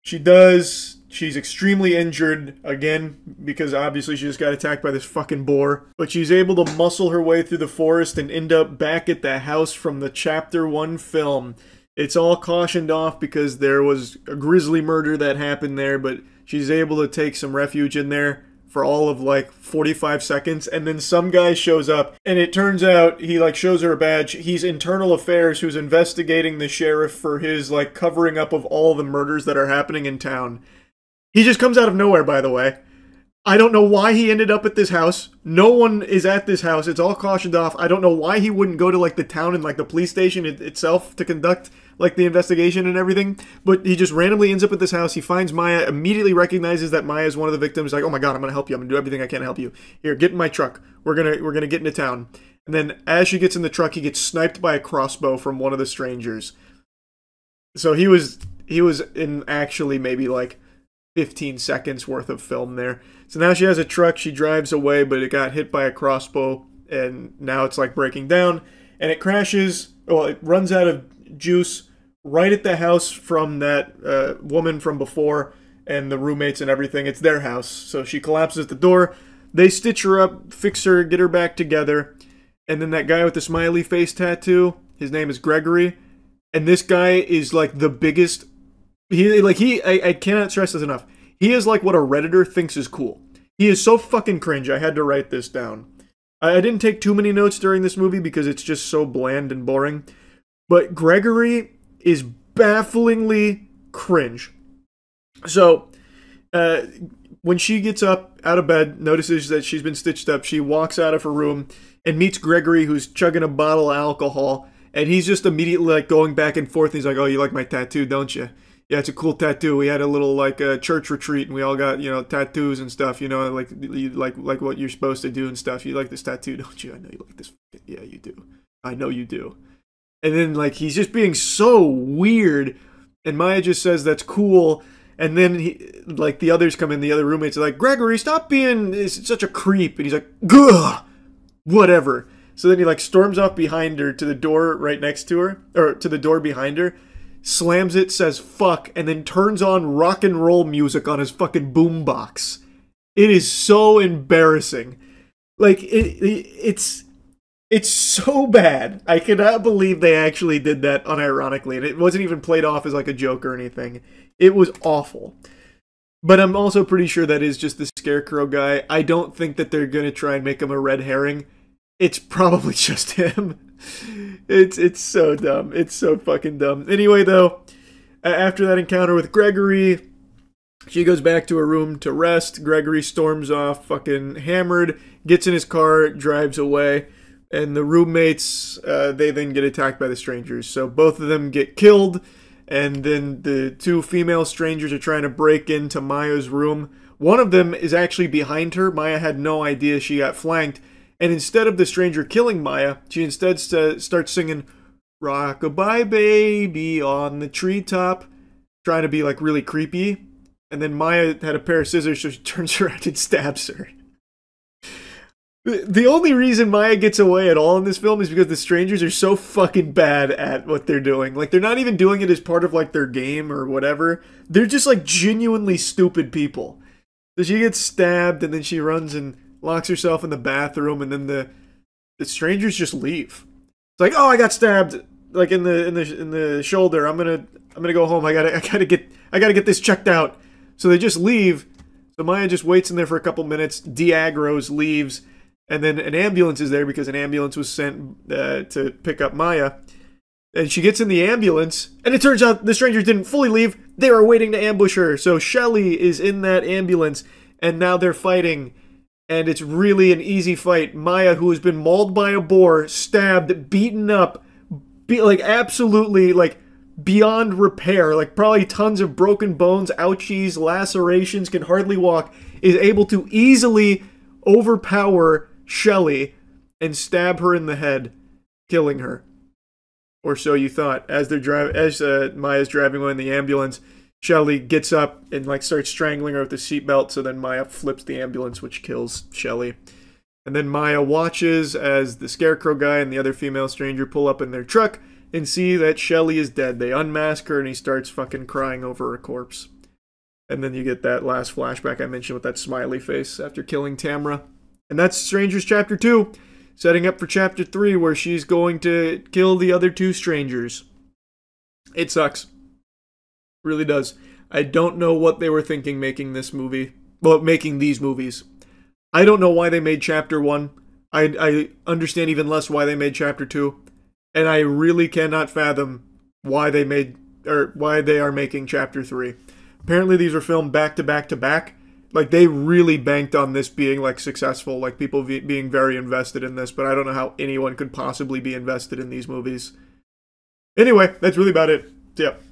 She does. She's extremely injured, again, because obviously she just got attacked by this fucking boar. But she's able to muscle her way through the forest and end up back at the house from the Chapter 1 film. It's all cautioned off because there was a grisly murder that happened there, but she's able to take some refuge in there, for all of like 45 seconds, and then some guy shows up, and it turns out he like shows her a badge. He's internal affairs who's investigating the sheriff for his like covering up of all the murders that are happening in town. He just comes out of nowhere, by the way. I don't know why he ended up at this house. No one is at this house. It's all cautioned off. I don't know why he wouldn't go to like the town and like the police station itself to conduct like the investigation and everything. But he just randomly ends up at this house. He finds Maya, immediately recognizes that Maya is one of the victims. Like, oh my god, I'm gonna help you. I'm gonna do everything I can to help you. Here, get in my truck. We're gonna get into town. And then as she gets in the truck, he gets sniped by a crossbow from one of the strangers. So he was in actually maybe like 15 seconds worth of film there. So now she has a truck, she drives away, but it got hit by a crossbow, and now it's like breaking down, and it crashes, well, it runs out of juice right at the house from that woman from before, and the roommates and everything. It's their house. So she collapses at the door, they stitch her up, fix her, get her back together, and then that guy with the smiley face tattoo, his name is Gregory, and this guy is like the biggest, I cannot stress this enough. He is like what a Redditor thinks is cool. He is so fucking cringe. I had to write this down. I didn't take too many notes during this movie because it's just so bland and boring. But Gregory is bafflingly cringe. So, when she gets up out of bed, notices that she's been stitched up, she walks out of her room and meets Gregory, who's chugging a bottle of alcohol. And he's just immediately like going back and forth. He's like, oh, you like my tattoo, don't you? Yeah, it's a cool tattoo. We had a little like church retreat, and we all got, you know, tattoos and stuff. You know, like what you're supposed to do and stuff. You like this tattoo, don't you? I know you like this. Yeah, you do. I know you do. And then like he's just being so weird, and Maya just says that's cool. And then he, like the others come in, the other roommates are like, Gregory, stop being such a creep. And he's like, gah, whatever. So then he like storms off behind her to the door right next to her, or to the door behind her. Slams it, says fuck, and then turns on rock and roll music on his fucking boombox. It is so embarrassing. Like, it's so bad. I cannot believe they actually did that unironically, and it wasn't even played off as like a joke or anything. It was awful. But I'm also pretty sure that is just the Scarecrow guy. I don't think that they're gonna try and make him a red herring. It's probably just him. It's so dumb. It's so fucking dumb. Anyway, though, after that encounter with Gregory, she goes back to her room to rest. Gregory storms off, fucking hammered, gets in his car, drives away, and the roommates, they then get attacked by the strangers. So both of them get killed, and then the two female strangers are trying to break into Maya's room. One of them is actually behind her. Maya had no idea she got flanked. And instead of the stranger killing Maya, she instead starts singing "Rock-a-bye baby" on the treetop, trying to be like really creepy. And then Maya had a pair of scissors, so she turns around and stabs her. The only reason Maya gets away at all in this film is because the strangers are so fucking bad at what they're doing. Like, they're not even doing it as part of like their game or whatever. They're just like genuinely stupid people. So she gets stabbed, and then she runs and locks herself in the bathroom, and then the strangers just leave. It's like, oh, I got stabbed like in the shoulder. I'm gonna go home. I gotta get this checked out. So they just leave. So Maya just waits in there for a couple minutes. De-aggroes, leaves, and then an ambulance is there because an ambulance was sent to pick up Maya. And she gets in the ambulance, and it turns out the strangers didn't fully leave. They were waiting to ambush her. So Shelly is in that ambulance, and now they're fighting. And it's really an easy fight. Maya, who has been mauled by a boar, stabbed, beaten up, like absolutely like beyond repair, like probably tons of broken bones, ouchies, lacerations, can hardly walk, is able to easily overpower Shelly and stab her in the head, killing her. Or so you thought. As Maya's driving away in the ambulance, Shelly gets up and like starts strangling her with the seatbelt, so then Maya flips the ambulance, which kills Shelly. And then Maya watches as the Scarecrow guy and the other female stranger pull up in their truck and see that Shelly is dead. They unmask her, and he starts fucking crying over her corpse. And then you get that last flashback I mentioned with that smiley face after killing Tamra. And that's Strangers Chapter 2, setting up for Chapter 3, where she's going to kill the other two strangers. It sucks. Really does. I don't know what they were thinking making this movie. Well, making these movies. I don't know why they made Chapter 1. I understand even less why they made Chapter 2. And I really cannot fathom why they are making Chapter 3. Apparently these were filmed back to back to back. Like, they really banked on this being, like, successful, like, people being very invested in this, but I don't know how anyone could possibly be invested in these movies. Anyway, that's really about it. Yep.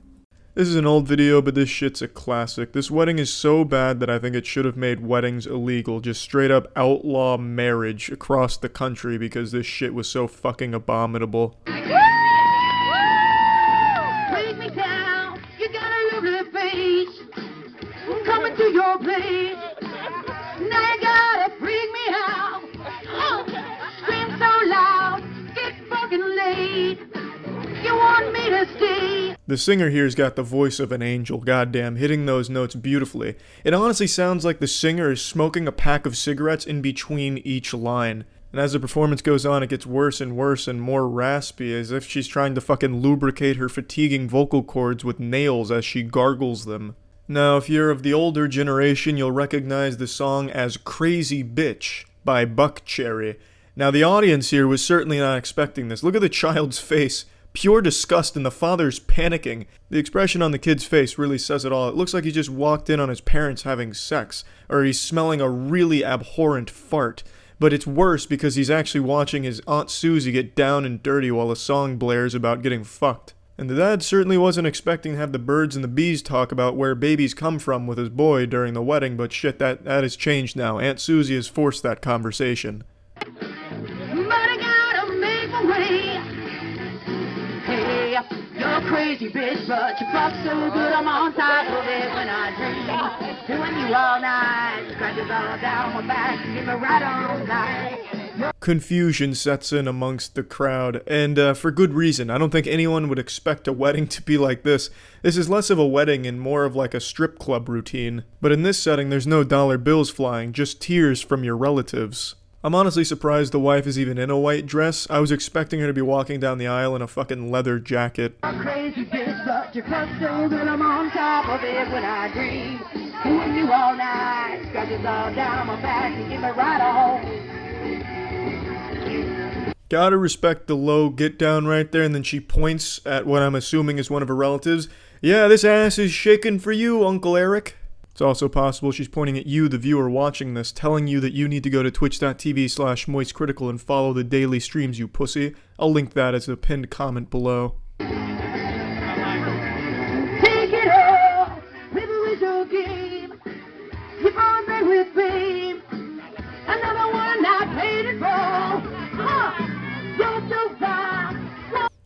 This is an old video, but this shit's a classic. This wedding is so bad that I think it should have made weddings illegal. Just straight up outlaw marriage across the country because this shit was so fucking abominable. Break me down, you got a lovely face. Coming to your place. Now you gotta freak me out. Scream so loud, get fucking late. You want me to stay. The singer here's got the voice of an angel, goddamn, hitting those notes beautifully. It honestly sounds like the singer is smoking a pack of cigarettes in between each line. And as the performance goes on, it gets worse and worse and more raspy, as if she's trying to fucking lubricate her fatiguing vocal cords with nails as she gargles them. Now, if you're of the older generation, you'll recognize the song as Crazy Bitch by Buckcherry. Now, the audience here was certainly not expecting this. Look at the child's face. Pure disgust, and the father's panicking. The expression on the kid's face really says it all. It looks like he just walked in on his parents having sex, or he's smelling a really abhorrent fart. But it's worse because he's actually watching his Aunt Susie get down and dirty while a song blares about getting fucked. And the dad certainly wasn't expecting to have the birds and the bees talk about where babies come from with his boy during the wedding, but shit, that has changed now. Aunt Susie has forced that conversation. But I gotta make my way. Hey, you're a crazy bitch, but you fuck so good I'm on top of it when I dream. Doing you all night, scratches all down my back, give me right all night. Confusion sets in amongst the crowd, and for good reason. I don't think anyone would expect a wedding to be like this. This is less of a wedding and more of like a strip club routine. But in this setting, there's no dollar bills flying, just tears from your relatives. I'm honestly surprised the wife is even in a white dress. I was expecting her to be walking down the aisle in a fucking leather jacket. Crazy bitch, but you fuck so good I'm on top of it when I dream. Doing you all night, scratches all down my back and give me right on. Gotta respect the low get down right there, and then she points at what I'm assuming is one of her relatives. Yeah, this ass is shaking for you, Uncle Eric. It's also possible she's pointing at you, the viewer watching this, telling you that you need to go to twitch.tv/moistcritical and follow the daily streams, you pussy. I'll link that as a pinned comment below. Take it all, river is your game. Keep on there with fame. Another one I paid it for. You're so fine.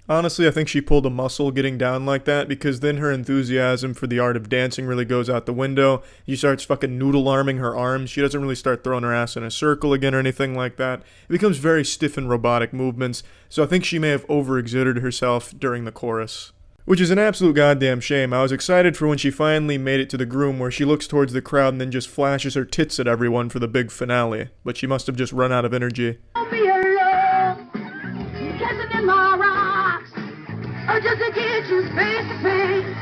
Honestly, I think she pulled a muscle getting down like that, because then her enthusiasm for the art of dancing really goes out the window. She starts fucking noodle arming her arms. She doesn't really start throwing her ass in a circle again or anything like that. It becomes very stiff and robotic movements, so I think she may have overexerted herself during the chorus. Which is an absolute goddamn shame. I was excited for when she finally made it to the groom, where she looks towards the crowd and then just flashes her tits at everyone for the big finale. But she must have just run out of energy. Be alone, kissing in my rocks, or just to get you face to face.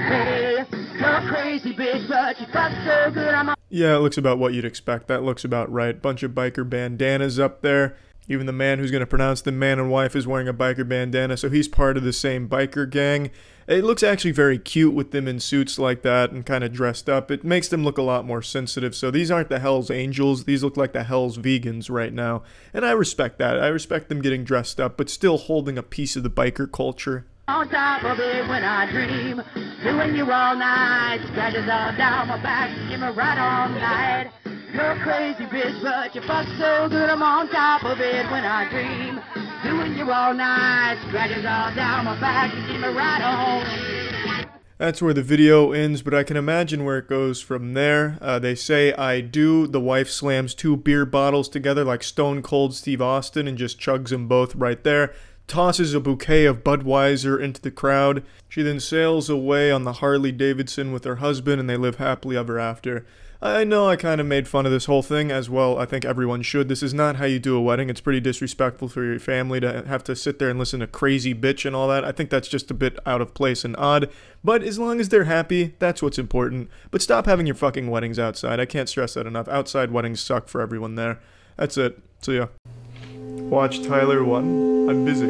Hey, you're a crazy bitch, but you fuck so good I'm on. Yeah, it looks about what you'd expect. That looks about right. Bunch of biker bandanas up there. Even the man who's going to pronounce them man and wife is wearing a biker bandana, so he's part of the same biker gang. It looks actually very cute with them in suits like that and kind of dressed up. It makes them look a lot more sensitive, so these aren't the Hell's Angels. These look like the Hell's Vegans right now. And I respect that. I respect them getting dressed up, but still holding a piece of the biker culture. On top of it when I dream, doing you all night, scratches all down my back, give me right all night. You're a crazy bitch, but you fuck so good I'm on top of it when I dream. Doing you all night, scratches all down my back, give me right on. That's where the video ends, but I can imagine where it goes from there. They say I do. The wife slams 2 beer bottles together like Stone Cold Steve Austin and just chugs them both right there. Tosses a bouquet of Budweiser into the crowd. She then sails away on the Harley Davidson with her husband, and they live happily ever after. I know I kind of made fun of this whole thing as well. I think everyone should. This is not how you do a wedding. It's pretty disrespectful for your family to have to sit there and listen to crazy bitch and all that. I think that's just a bit out of place and odd. But as long as they're happy, that's what's important. But stop having your fucking weddings outside. I can't stress that enough. Outside weddings suck for everyone there. That's it. See ya. Watch Tyler 1. I'm busy.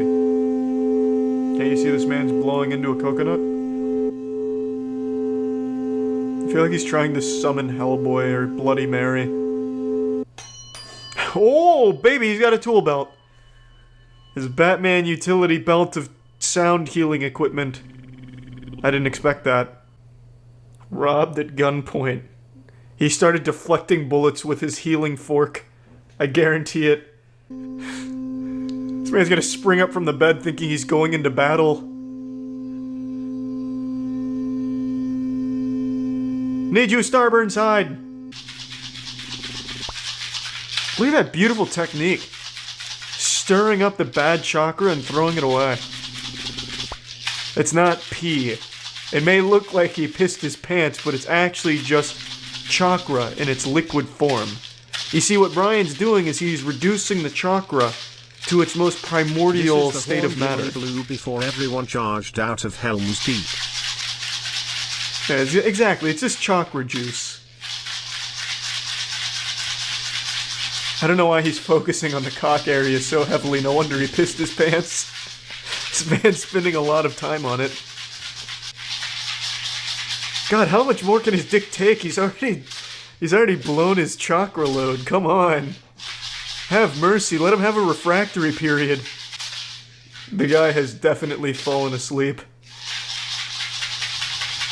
Can't you see this man's blowing into a coconut? I feel like he's trying to summon Hellboy or Bloody Mary. Oh, baby, he's got a tool belt. His Batman utility belt of sound healing equipment. I didn't expect that. Robbed at gunpoint. He started deflecting bullets with his healing fork. I guarantee it. This man's gonna spring up from the bed thinking he's going into battle. Need you, Starburn side! Look at that beautiful technique. Stirring up the bad chakra and throwing it away. It's not pee. It may look like he pissed his pants, but it's actually just chakra in its liquid form. You see, what Brian's doing is he's reducing the chakra to its most primordial state of matter. Blue before everyone charged out of Helm's Deep. Yeah, exactly, it's just chakra juice. I don't know why he's focusing on the cock area so heavily, no wonder he pissed his pants. This man's spending a lot of time on it. God, how much more can his dick take? He's already blown his chakra load, come on. Have mercy, let him have a refractory period. The guy has definitely fallen asleep.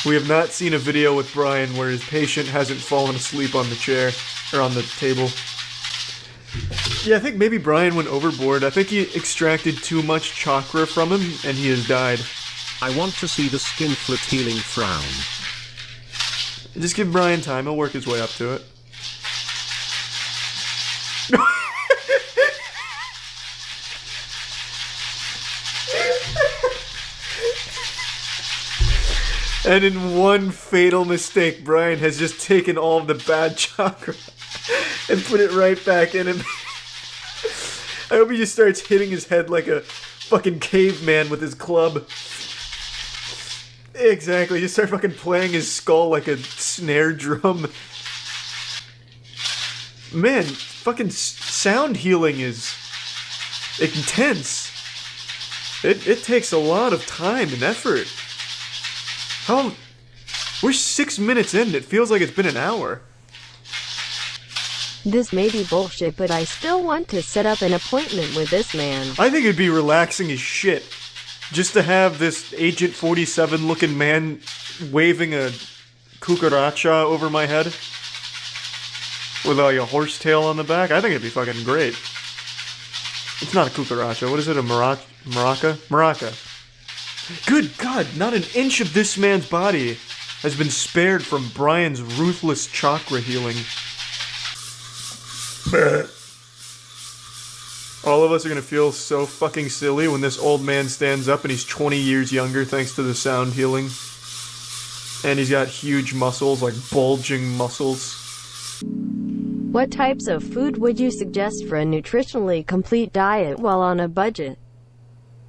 We have not seen a video with Brian where his patient hasn't fallen asleep on the chair, or on the table. Yeah, I think maybe Brian went overboard. I think he extracted too much chakra from him, and he has died. I want to see the skinflip healing frown. Just give Brian time, he'll work his way up to it. And in one fatal mistake, Brian has just taken all of the bad chakra and put it right back in him. I hope he just starts hitting his head like a fucking caveman with his club. Exactly, just start fucking playing his skull like a snare drum. Man, fucking sound healing is intense. It takes a lot of time and effort. We're 6 minutes in, it feels like it's been an hour. This may be bullshit, but I still want to set up an appointment with this man. I think it'd be relaxing as shit. Just to have this Agent 47 looking man waving a cucaracha over my head. With like a horsetail on the back. I think it'd be fucking great. It's not a cucaracha, what is it, a maraca? Maraca. Good God, not an inch of this man's body has been spared from Brian's ruthless chakra healing. All of us are gonna feel so fucking silly when this old man stands up and he's 20 years younger thanks to the sound healing. And he's got huge muscles, like bulging muscles. What types of food would you suggest for a nutritionally complete diet while on a budget?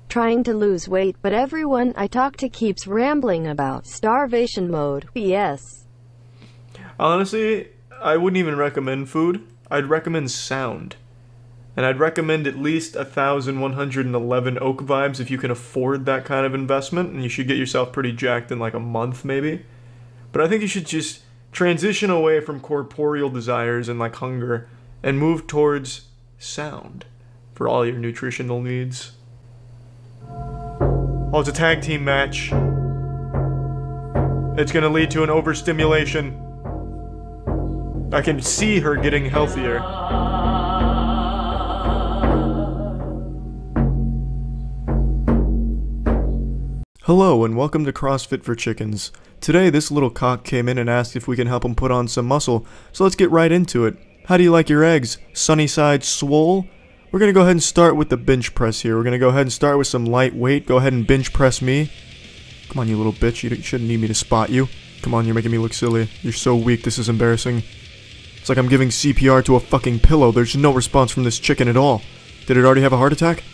Trying to lose weight, but everyone I talk to keeps rambling about starvation mode. Yes. Honestly, I wouldn't even recommend food. I'd recommend sound. And I'd recommend at least 1,111 Oak Vibes if you can afford that kind of investment, and you should get yourself pretty jacked in like a month maybe. But I think you should just transition away from corporeal desires and like hunger and move towards sound for all your nutritional needs. Oh, it's a tag team match. It's gonna lead to an overstimulation. I can see her getting healthier. Hello and welcome to CrossFit for Chickens. Today this little cock came in and asked if we can help him put on some muscle, so let's get right into it. How do you like your eggs? Sunny side swole? We're gonna go ahead and start with the bench press here. We're gonna go ahead and start with some light weight. Go ahead and bench press me. Come on, you little bitch. You shouldn't need me to spot you. Come on, you're making me look silly. You're so weak, this is embarrassing. It's like I'm giving CPR to a fucking pillow. There's no response from this chicken at all. Did it already have a heart attack?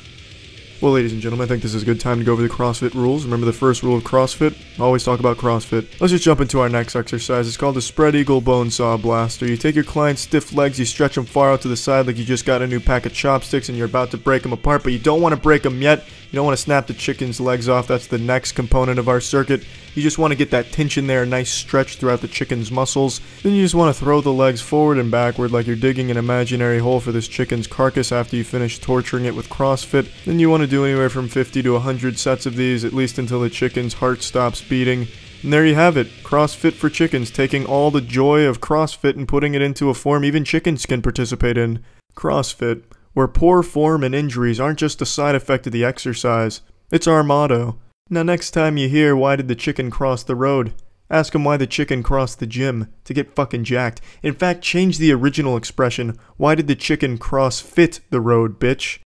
Well, ladies and gentlemen, I think this is a good time to go over the CrossFit rules. Remember the first rule of CrossFit? Always talk about CrossFit. Let's just jump into our next exercise. It's called the Spread Eagle Bone Saw Blaster. You take your client's stiff legs, you stretch them far out to the side like you just got a new pack of chopsticks and you're about to break them apart, but you don't want to break them yet. You don't want to snap the chicken's legs off. That's the next component of our circuit. You just want to get that tension there, a nice stretch throughout the chicken's muscles. Then you just want to throw the legs forward and backward like you're digging an imaginary hole for this chicken's carcass after you finish torturing it with CrossFit. Then you want to do anywhere from 50 to 100 sets of these, at least until the chicken's heart stops beating. And there you have it, CrossFit for chickens, taking all the joy of CrossFit and putting it into a form even chickens can participate in. CrossFit, where poor form and injuries aren't just a side effect of the exercise. It's our motto. Now next time you hear why did the chicken cross the road, ask him why the chicken crossed the gym, to get fucking jacked. In fact, change the original expression, why did the chicken cross fit the road, bitch?